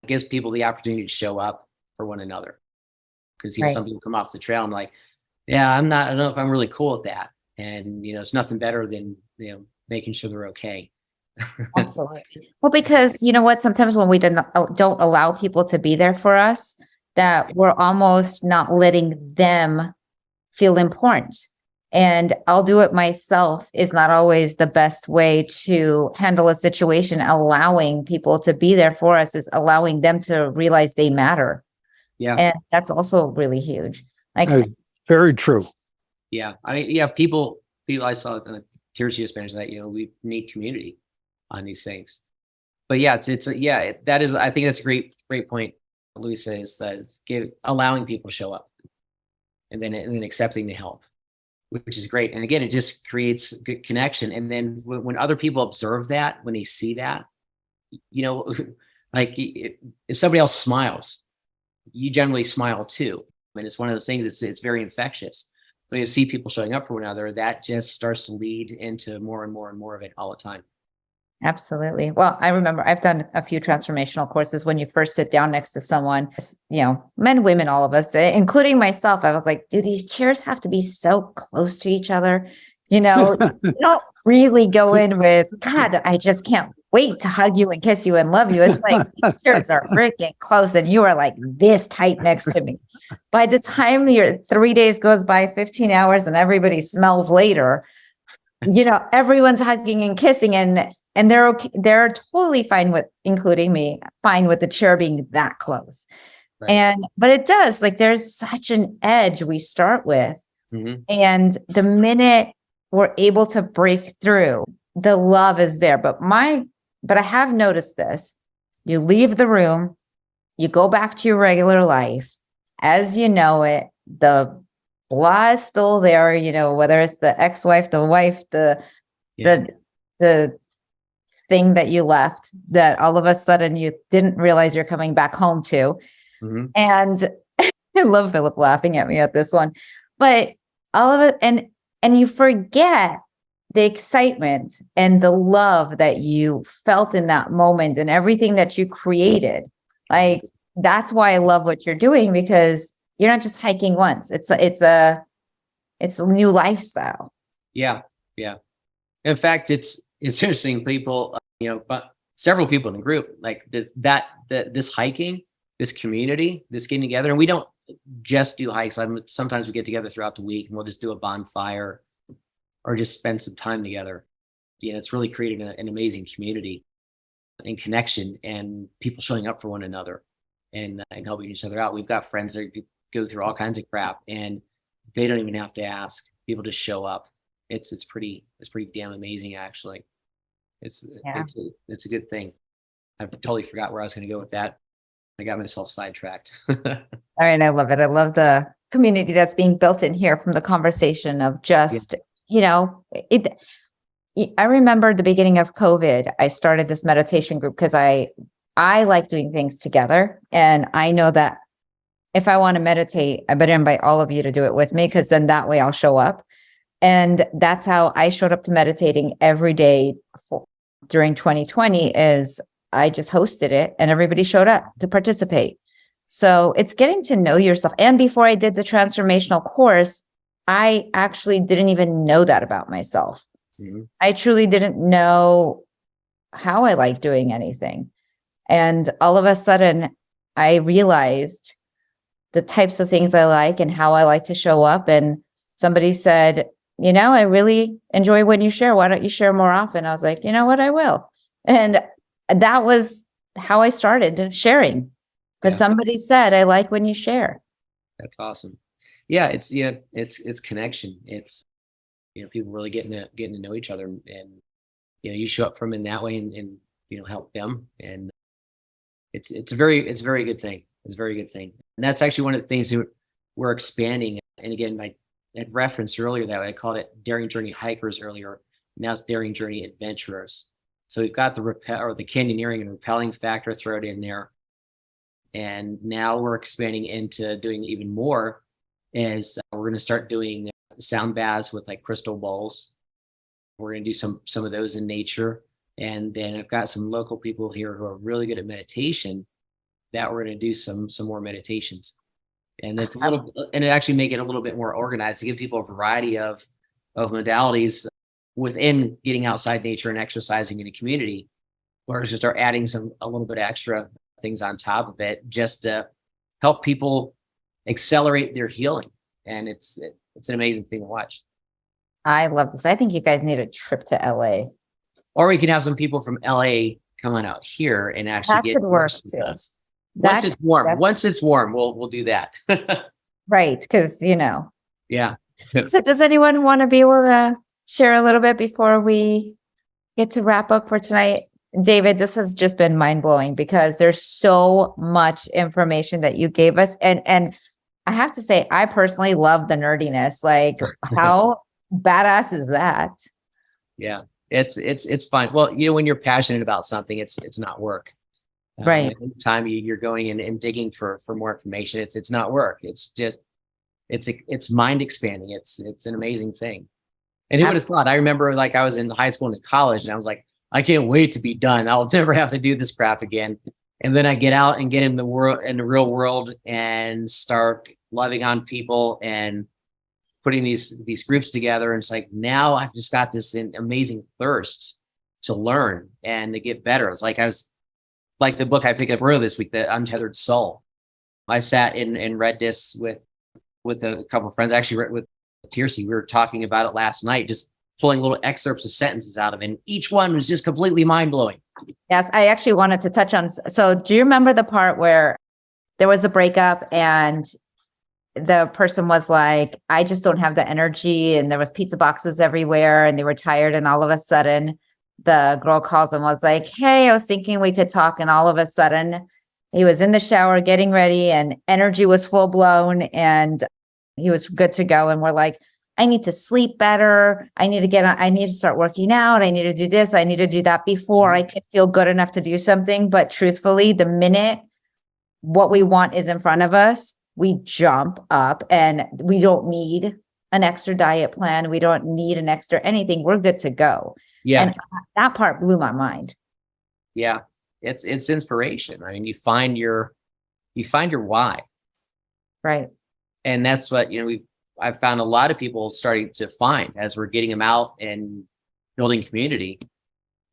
it gives people the opportunity to show up for one another. Because Right. some people come off the trail and like, yeah, I don't know if I'm really cool with that. And it's nothing better than making sure they're okay. Absolutely. Well, because you know what, sometimes when we don't allow people to be there for us, that we're almost not letting them feel important. And I'll do it myself is not always the best way to handle a situation. Allowing people to be there for us is allowing them to realize they matter. Yeah. And that's also really huge. Like, Very true. Yeah. I mean, yeah, people I saw in the Tears to Spanish that, we need community on these things. But yeah, that is, I think that's a great point. Luisa is allowing people to show up and then accepting the help, which is great. And again, it just creates good connection. And then when other people observe that, when they see that, like if somebody else smiles, you generally smile too. I mean, it's one of those things, it's very infectious. So you see people showing up for one another, that just starts to lead into more and more and more of it all the time. absolutely. Well, I remember I've done a few transformational courses. When you first sit down next to someone, men, women, all of us, including myself, I was like, do these chairs have to be so close to each other? You don't really go in with, God, I just can't wait to hug you and kiss you and love you. It's like, these chairs are freaking close and you are like this tight next to me. By the time your 3 days goes by, 15 hours, and everybody smells later, everyone's hugging and kissing and they're okay. They're totally fine with, including me, fine with the chair being that close. Right. But it does, like, there's such an edge we start with. Mm-hmm. And the minute we're able to break through, the love is there. But I have noticed this. You leave the room, you go back to your regular life as you know it, the blah is still there, whether it's the ex-wife, the wife, the thing that you left that all of a sudden you didn't realize you're coming back home to. Mm-hmm. And I love Philip laughing at me at this one, but all of it, and you forget the excitement and the love that you felt in that moment and everything that you created. Like, that's why I love what you're doing, because you're not just hiking once. It's a new lifestyle. Yeah. Yeah. In fact, it's interesting. People, but several people in the group, like this hiking, this community, this getting together, and we don't just do hikes. Sometimes we get together throughout the week and we'll just do a bonfire or just spend some time together. It's really creating an amazing community and connection and people showing up for one another and helping each other out. We've got friends that go through all kinds of crap and they don't even have to ask. People just show up. It's pretty damn amazing, actually. It's a good thing. I totally forgot where I was going to go with that. I got myself sidetracked. All right, I love it. I love the community that's being built in here from the conversation of just, I remember the beginning of COVID, I started this meditation group because I like doing things together. And I know that if I want to meditate, I better invite all of you to do it with me, because then that way I'll show up. And that's how I showed up to meditating every day during 2020 is I just hosted it and everybody showed up to participate. So it's getting to know yourself. And before I did the transformational course, I actually didn't even know that about myself. Mm-hmm. I truly didn't know how I like doing anything. And all of a sudden I realized the types of things I like and how I like to show up. And somebody said, I really enjoy when you share. Why don't you share more often? I was like, you know what, I will. And that was how I started sharing, because somebody said, I like when you share. That's awesome. Yeah, it's connection. It's people really getting to know each other and you show up for them in that way and help them. And it's a very good thing. It's a very good thing. And that's actually one of the things that we're expanding. And again, I had referenced earlier that I called it Daring Journey Hikers earlier. Now it's Daring Journey Adventurers. So we've got the canyoneering and rappelling factor thrown in there. And now we're expanding into doing even more is we're going to start doing sound baths with like crystal bowls. We're going to do some of those in nature. And then I've got some local people here who are really good at meditation that we're going to do some more meditations. And it's and actually make it a little bit more organized to give people a variety of modalities within getting outside nature and exercising in a community. We're just start adding a little bit extra things on top of it just to help people accelerate their healing. And it's an amazing thing to watch. I love this. I think you guys need a trip to LA. Or we can have some people from LA coming out here and actually That get could work immersed with too. us. Once it's warm, we'll do that. Right. Because, Yeah. So does anyone want to be able to share a little bit before we get to wrap up for tonight? David, this has just been mind-blowing because there's so much information that you gave us. And I have to say, I personally love the nerdiness. Like, how badass is that? Yeah. It's fun. Well, when you're passionate about something, it's not work. Right. Anytime you're going in and digging for more information, it's not work. It's just, it's mind expanding. It's an amazing thing. And who would have thought? I remember like I was in high school and college and I was like, I can't wait to be done. I'll never have to do this crap again. And then I get out and get in the real world and start loving on people and putting these groups together. And it's like, now I've just got this amazing thirst to learn and to get better. It's like I was like the book I picked up earlier this week, The Untethered Soul. I sat and read this with a couple of friends, actually read with Tiercy. We were talking about it last night, just pulling little excerpts of sentences out of it. And each one was just completely mind-blowing. Yes, I actually wanted to touch on. So do you remember the part where there was a breakup and the person was like, I just don't have the energy, and there was pizza boxes everywhere and they were tired, and all of a sudden the girl calls and was like, hey, I was thinking we could talk, and all of a sudden he was in the shower getting ready and energy was full blown and he was good to go. And we're like, I need to sleep better. I need to start working out. I need to do this. I need to do that before I can feel good enough to do something. But truthfully, the minute what we want is in front of us, we jump up, and we don't need an extra diet plan. We don't need an extra anything. We're good to go. Yeah. And that part blew my mind. Yeah. It's inspiration. I mean, you find your why. Right. And that's what, I've found a lot of people starting to find as we're getting them out and building community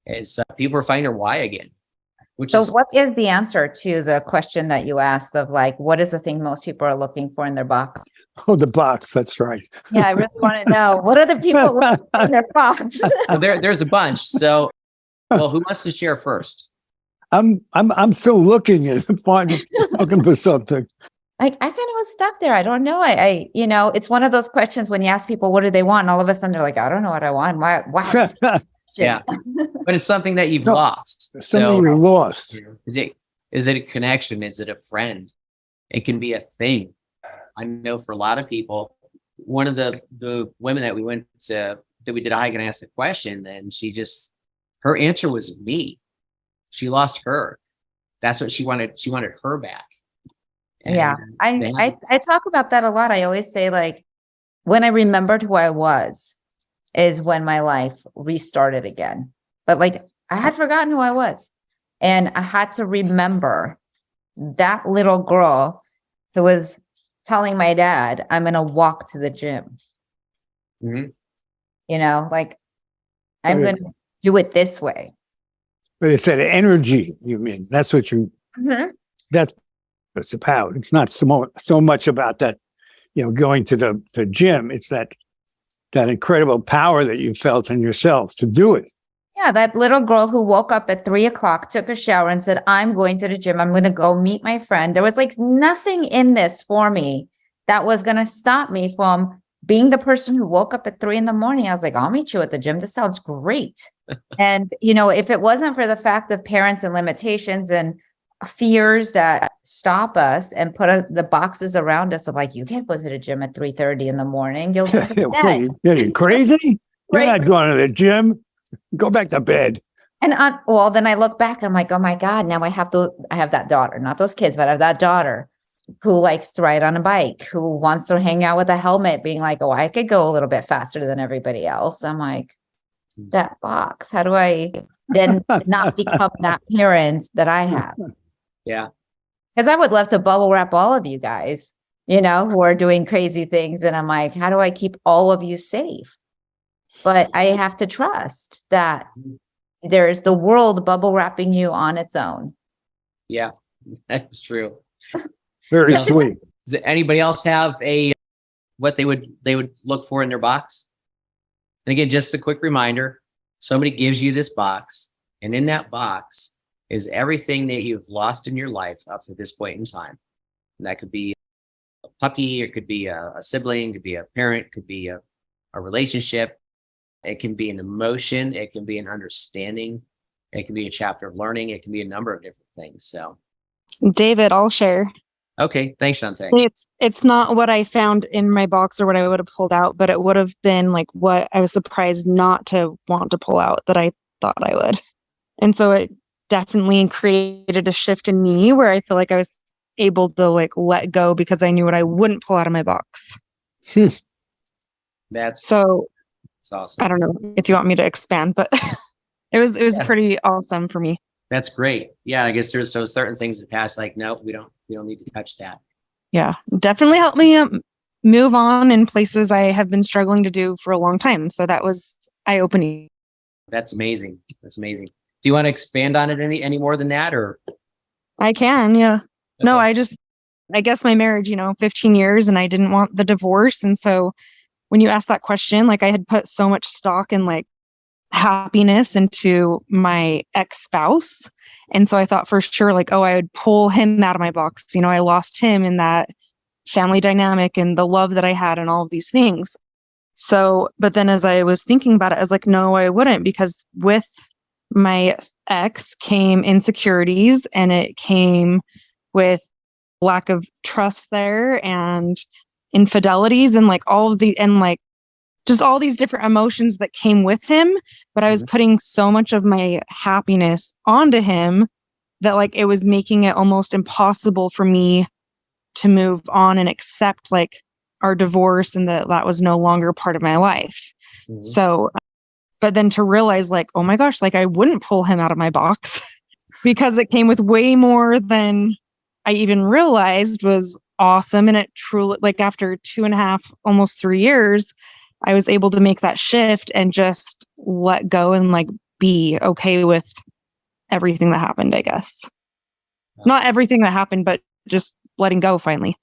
is people are finding their why again. So what is the answer to the question that you asked of like, what is the thing most people are looking for in their box? Oh, the box. That's right. Yeah, I really want to know, what are the people looking for in their box? So there's a bunch. So, well, who wants to share first? I'm still looking and looking for something. Like, I kind of was stuck there. I don't know. I it's one of those questions when you ask people, what do they want? And all of a sudden they're like, I don't know what I want. Wow. Yeah. But it's something that you've lost. Something you lost. Is it a connection? Is it a friend? It can be a thing. I know for a lot of people, one of the women that we went to, that we did a hike and asked the question, and her answer was me. She lost her. That's what she wanted. She wanted her back. And yeah. I talk about that a lot. I always say, like, when I remembered who I was is when my life restarted again. But like, I had forgotten who I was, and I had to remember that little girl who was telling my dad, I'm going to walk to the gym. Mm-hmm. Like, I'm going to do it this way. But it's that energy, you mean? That's what that's what it's about. It's not so much about that, going to the gym. It's that incredible power that you felt in yourself to do it. Yeah, that little girl who woke up at 3:00, took a shower and said, I'm going to the gym. I'm going to go meet my friend. There was like nothing in this for me that was going to stop me from being the person who woke up at 3 a.m, I was like, I'll meet you at the gym. This sounds great. And, you know, if it wasn't for the fact of parents and limitations and fears that stop us and put the boxes around us of like, you can't go to the gym at 3:30 in, you'll go to bed. Are you crazy? You're Right. not going to the gym. Go back to bed. And well, then I look back, I'm like, oh my God, now I have that daughter, not those kids, but I have that daughter who likes to ride on a bike, who wants to hang out with a helmet, being like, oh, I could go a little bit faster than everybody else. I'm like, that box, how do I then not become that parent that I have? Yeah. Because I would love to bubble wrap all of you guys, you know, who are doing crazy things. And I'm like, how do I keep all of you safe? But I have to trust that there's the world bubble wrapping you on its own. Yeah, that's true. Very So- sweet. Does anybody else have what they would look for in their box? And again, just a quick reminder, somebody gives you this box, and in that box is everything that you've lost in your life up to this point in time. And that could be a puppy, it could be a sibling, it could be a parent, it could be a relationship, it can be an emotion, it can be an understanding, it can be a chapter of learning, it can be a number of different things. So, David, I'll share. okay, thanks, Shantae. It's not what I found in my box or what I would have pulled out, but it would have been like what I was surprised not to want to pull out that I thought I would. And so it definitely created a shift in me where I feel like I was able to like let go because I knew what I wouldn't pull out of my box. That's So awesome. I don't know if you want me to expand, but it was Yeah. pretty awesome for me. That's great. Yeah, I guess there's certain things in the past, like, no, we don't need to touch that. Yeah, definitely helped me move on in places I have been struggling to do for a long time. So that was eye-opening. That's amazing. That's amazing. Do you want to expand on it any more than that, or? I can, yeah. No, Okay. I guess my marriage, 15 years and I didn't want the divorce. And so when you asked that question, like I had put so much stock in like happiness into my ex-spouse. And so I thought for sure, like, oh, I would pull him out of my box. I lost him in that family dynamic and the love that I had and all of these things. So, but then as I was thinking about it, I was like, no, I wouldn't, because with my ex came insecurities and it came with lack of trust there and infidelities and like all of the, and like just all these different emotions that came with him. But I was putting so much of my happiness onto him that like it was making it almost impossible for me to move on and accept like our divorce and that was no longer part of my life. Mhm. So, but then to realize like, oh my gosh, like I wouldn't pull him out of my box because it came with way more than I even realized was awesome. And it truly, like after 2.5, almost 3 years, I was able to make that shift and just let go and like be okay with everything that happened, I guess. Not everything that happened, but just letting go finally.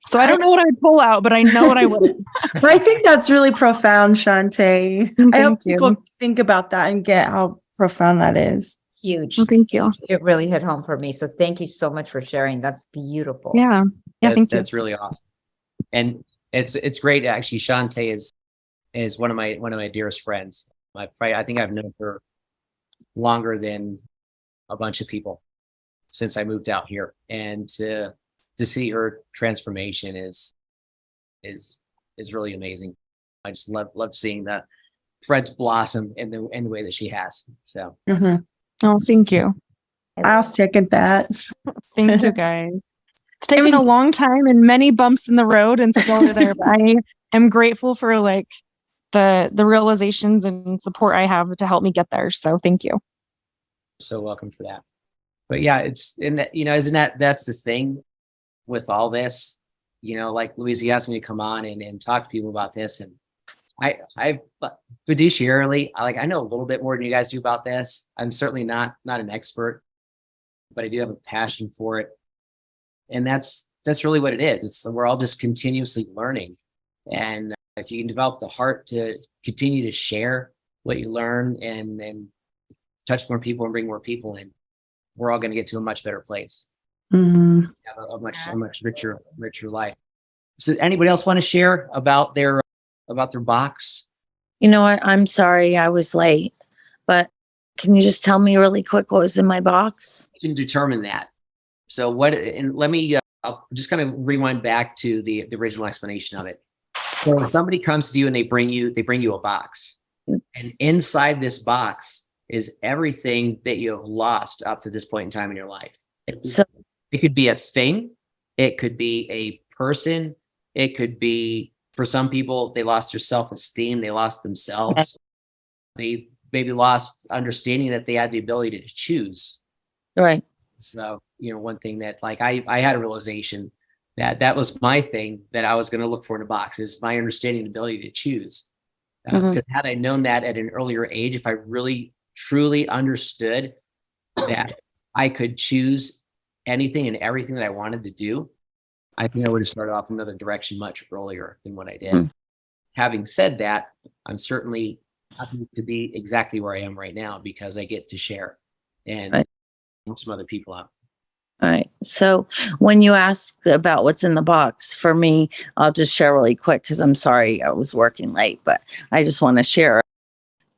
So I don't know what I would pull out, but I know what I would. But I think that's really profound, Shantae. I hope Thank you. people think about that and get how profound that is. Huge. Well, thank you. It really hit home for me. So thank you so much for sharing. That's beautiful. Yeah. Yeah. Thank you. That's really awesome. And it's great. Actually, Shantae is one of my dearest friends. I think I've known her longer than a bunch of people since I moved out here, and to see her transformation is really amazing. I just love seeing the threads blossom in the way that she has. So Oh, thank you. I'll second that. Thank you, guys. It's taken a long time and many bumps in the road and still there, but I am grateful for like the realizations and support I have to help me get there. So thank you. so welcome for that. But yeah, it's in that, isn't that's the thing with all this, like Louisa asked me to come on and talk to people about this. And I fiduciarily, I know a little bit more than you guys do about this. I'm certainly not an expert, but I do have a passion for it. And that's really what it is. We're all just continuously learning. And if you can develop the heart to continue to share what you learn and touch more people and bring more people in, we're all going to get to a much better place. Mhm. Have a much richer life. So anybody else want to share about their about their box? You know what? I'm sorry I was late, but can you just tell me really quick what was in my box? You can determine that. So what, and let me, I'll just kind of rewind back to the original explanation of it. So if somebody comes to you and they bring you a box, and inside this box is everything that you have lost up to this point in time in your life. So It could be a thing. It could be a person. It could be, for some people, they lost their self-esteem. They lost themselves. They maybe lost understanding that they had the ability to choose. right. So, one thing that like I had a realization that was my thing that I was going to look for in a box is my understanding and ability to choose. Because had I known that at an earlier age, if I really truly understood that I could choose anything and everything that I wanted to do, I think I would have started off another direction much earlier than what I did. Having said that, I'm certainly happy to be exactly where I am right now because I get to share and help some other people out. All right. So when you ask about what's in the box, for me, I'll just share really quick because I'm sorry I was working late, but I just want to share.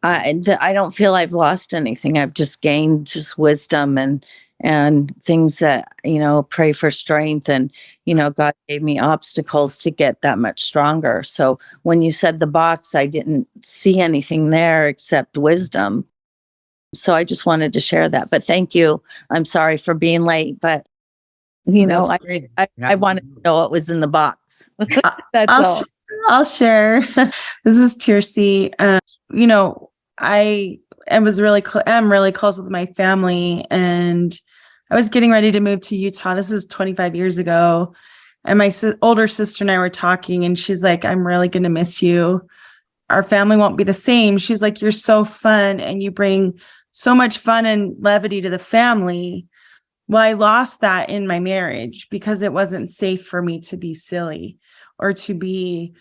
I don't feel I've lost anything. I've just gained just wisdom and things that, pray for strength. And, God gave me obstacles to get that much stronger. So when you said the box, I didn't see anything there except wisdom. So I just wanted to share that. But thank you. I'm sorry for being late, but I wanted to know what was in the box. That's all. I'll share. This is Tiercy. I was am really close with my family, and I was getting ready to move to Utah. This is 25 years ago. And my older sister and I were talking, and she's like, I'm really going to miss you. Our family won't be the same. She's like, you're so fun and you bring so much fun and levity to the family. Well, I lost that in my marriage because it wasn't safe for me to be silly or to be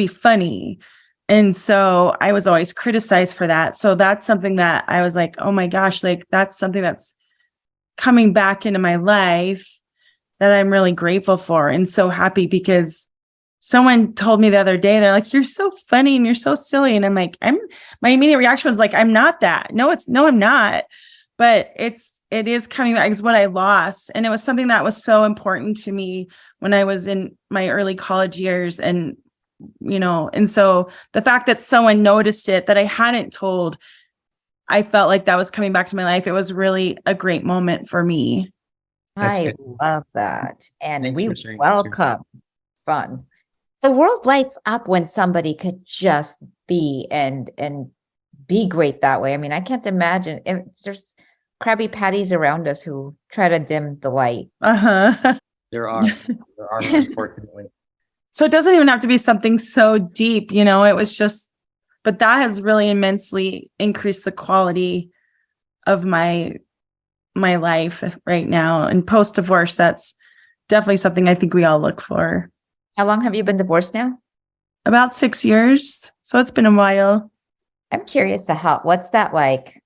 funny. And so I was always criticized for that. So that's something that I was like, oh my gosh, like that's something that's coming back into my life that I'm really grateful for and so happy because someone told me the other day, they're like, you're so funny and you're so silly. And I'm like, my immediate reaction was like, I'm not that. No, I'm not. But it is coming back is what I lost. And it was something that was so important to me when I was in my early college years. And, and so the fact that someone noticed it that I hadn't told, I felt like that was coming back to my life. It was really a great moment for me. I love that. And Thank we you for sharing. welcome fun. The world lights up when somebody could just be and be great that way. I mean, I can't imagine if there's Krabby Patties around us who try to dim the light. There are, unfortunately. So it doesn't even have to be something so deep, it was just, but that has really immensely increased the quality of my life right now. And post-divorce, that's definitely something I think we all look for. How long have you been divorced now? About 6 years. So it's been a while. I'm curious to what's that like?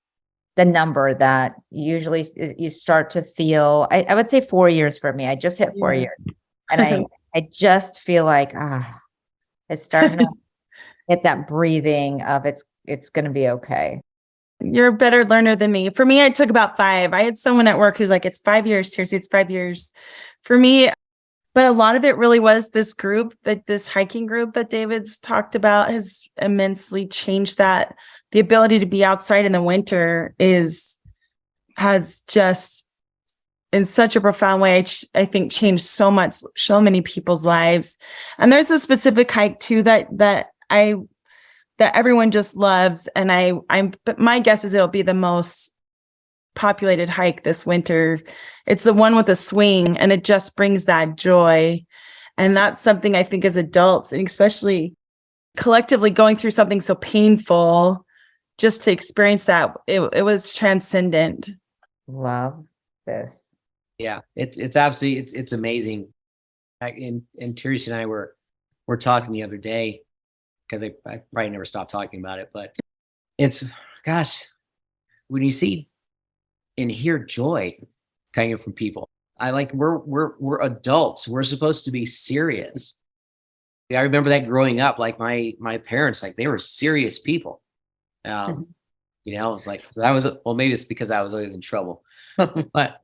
The number that usually you start to feel, I would say 4 years for me. I just hit 4 years. And I just feel like, it's starting to get that breathing of it's going to be okay. You're a better learner than me. For me, it took about 5. I had someone at work who's like, it's 5 years, seriously, it's 5 years. For me, but a lot of it really was this group, this hiking group that David's talked about has immensely changed that. The ability to be outside in the winter has just in such a profound way, I think changed so many people's lives. And there's a specific hike too that everyone just loves. And but my guess is it'll be the most populated hike this winter. It's the one with a swing, and it just brings that joy. And that's something I think as adults, and especially collectively going through something so painful, just to experience that, it was transcendent. Love this. Yeah, it's absolutely, it's amazing. And Therese and I were talking the other day, because I probably never stopped talking about it, but it's, gosh, when you see and hear joy coming from people, we're adults. We're supposed to be serious. I remember that growing up, like my parents, like they were serious people. You know, it's like I was, well, maybe it's because I was always in trouble, but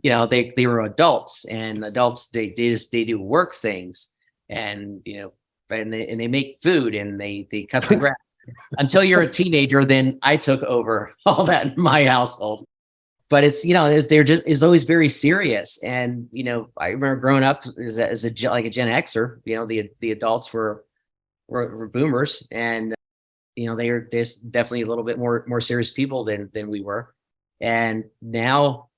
you know, they were adults, and adults, they do work things, and you know, and they make food, and they cut the grass. Until you're a teenager, then I took over all that in my household. But it's, you know, they're just, is always very serious. And you know, I remember growing up as a like a Gen Xer, you know, the adults were boomers, and you know, there's definitely a little bit more serious people than we were. And now,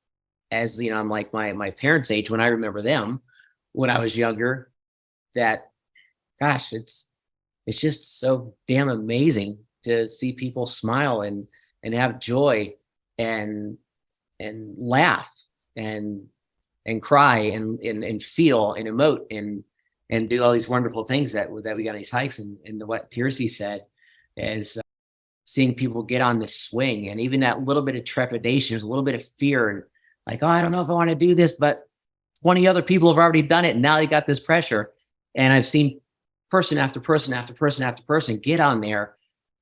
as you know, I'm like my parents' age when I remember them when I was younger, that gosh, it's just so damn amazing to see people smile and have joy and laugh and cry and feel and emote and do all these wonderful things that we got on these hikes. And what Tirsi said is seeing people get on this swing, and even that little bit of trepidation, there's a little bit of fear, and like, oh, I don't know if I want to do this, but 20 other people have already done it, and now you got this pressure. And I've seen person after person after person after person get on there,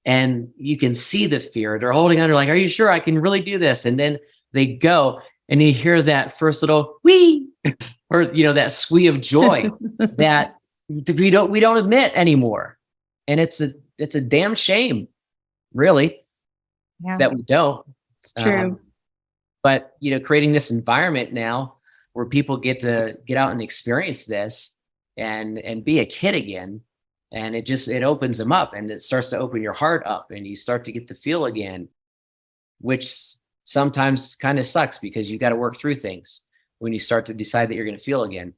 and you can see the fear. They're holding under, like, are you sure I can really do this? And then they go, and you hear that first little whee, or you know, that squee of joy that we don't admit anymore. And it's a damn shame, really, that we don't. It's true. But you know, creating this environment now where people get out and experience this and be a kid again, and it opens them up, and it starts to open your heart up, and you start to get to feel again, which sometimes kind of sucks because you got to work through things when you start to decide that you're going to feel again.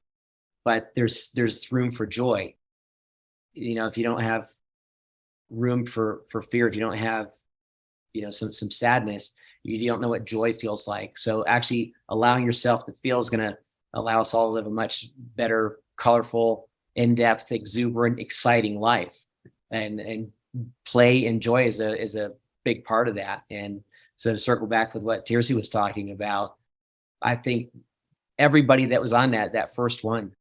But there's room for joy. You know, if you don't have room for fear, if you don't have, you know, some sadness, you don't know what joy feels like. So actually allowing yourself to feel is going to allow us all to live a much better, colorful, in-depth, exuberant, exciting life. And play and joy is a big part of that. And so to circle back with what Tirsi was talking about, I think everybody that was on that first one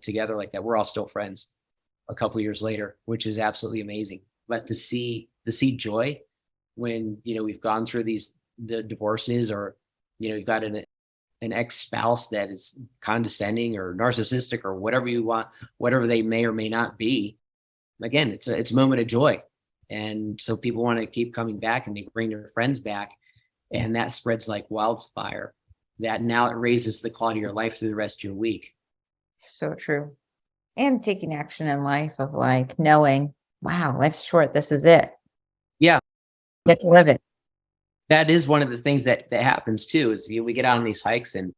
together like that, we're all still friends a couple of years later, which is absolutely amazing. But to see joy when, you know, we've gone through the divorces, or, you know, you've got an ex-spouse that is condescending or narcissistic or whatever you want, whatever they may or may not be. Again, it's a moment of joy. And so people want to keep coming back, and they bring their friends back, and that spreads like wildfire. That now it raises the quality of your life through the rest of your week. So true. And taking action in life of like knowing, wow, life's short. This is it. Yeah. Get to live it. That is one of the things that happens too, is, you know, we get out on these hikes and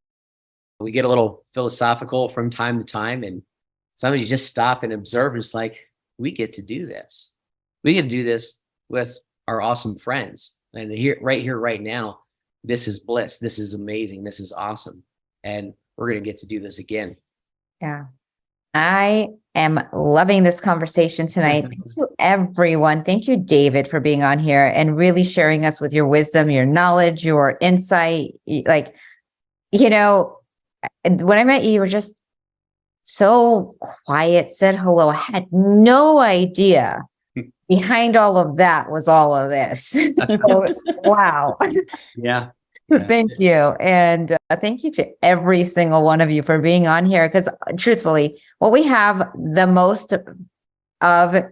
we get a little philosophical from time to time, and somebody just stop and observe. And it's like, we get to do this. We get to do this with our awesome friends. And here, right now, this is bliss. This is amazing. This is awesome. And we're going to get to do this again. Yeah. I am loving this conversation tonight. Thank you, everyone. Thank you, David, for being on here and really sharing us with your wisdom, your knowledge, your insight. Like, you know, when I met you, you were just so quiet, said hello. I had no idea behind all of that was all of this. So, wow. Yeah. Thank you. And thank you to every single one of you for being on here. Because truthfully, what we have the most of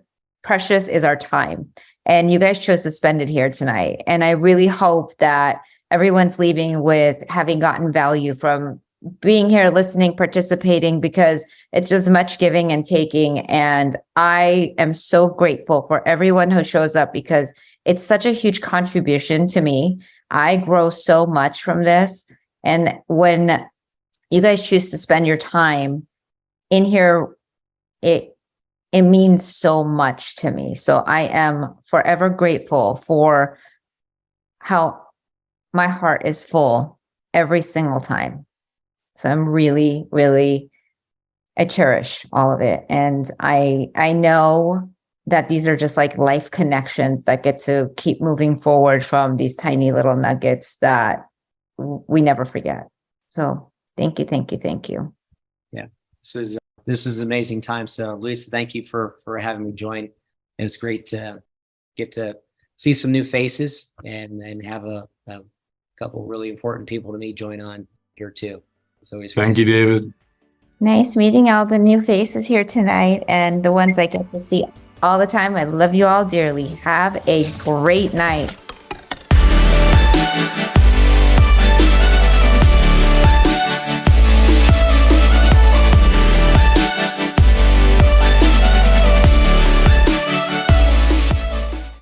precious is our time. And you guys chose to spend it here tonight. And I really hope that everyone's leaving with having gotten value from being here, listening, participating, because it's just much giving and taking. And I am so grateful for everyone who shows up, because it's such a huge contribution to me. I grow so much from this. And when you guys choose to spend your time in here, it means so much to me. So I am forever grateful for how my heart is full every single time. So I'm really, really, I cherish all of it. And I know that these are just like life connections that get to keep moving forward from these tiny little nuggets that we never forget. So thank you, thank you, thank you. Yeah. This was This is an amazing time. So, Luisa, thank you for having me join. It was great to get to see some new faces and have a couple really important people to me join on here too. It's always Thank you, David. Nice meeting all the new faces here tonight and the ones I get to see all the time. I love you all dearly. Have a great night.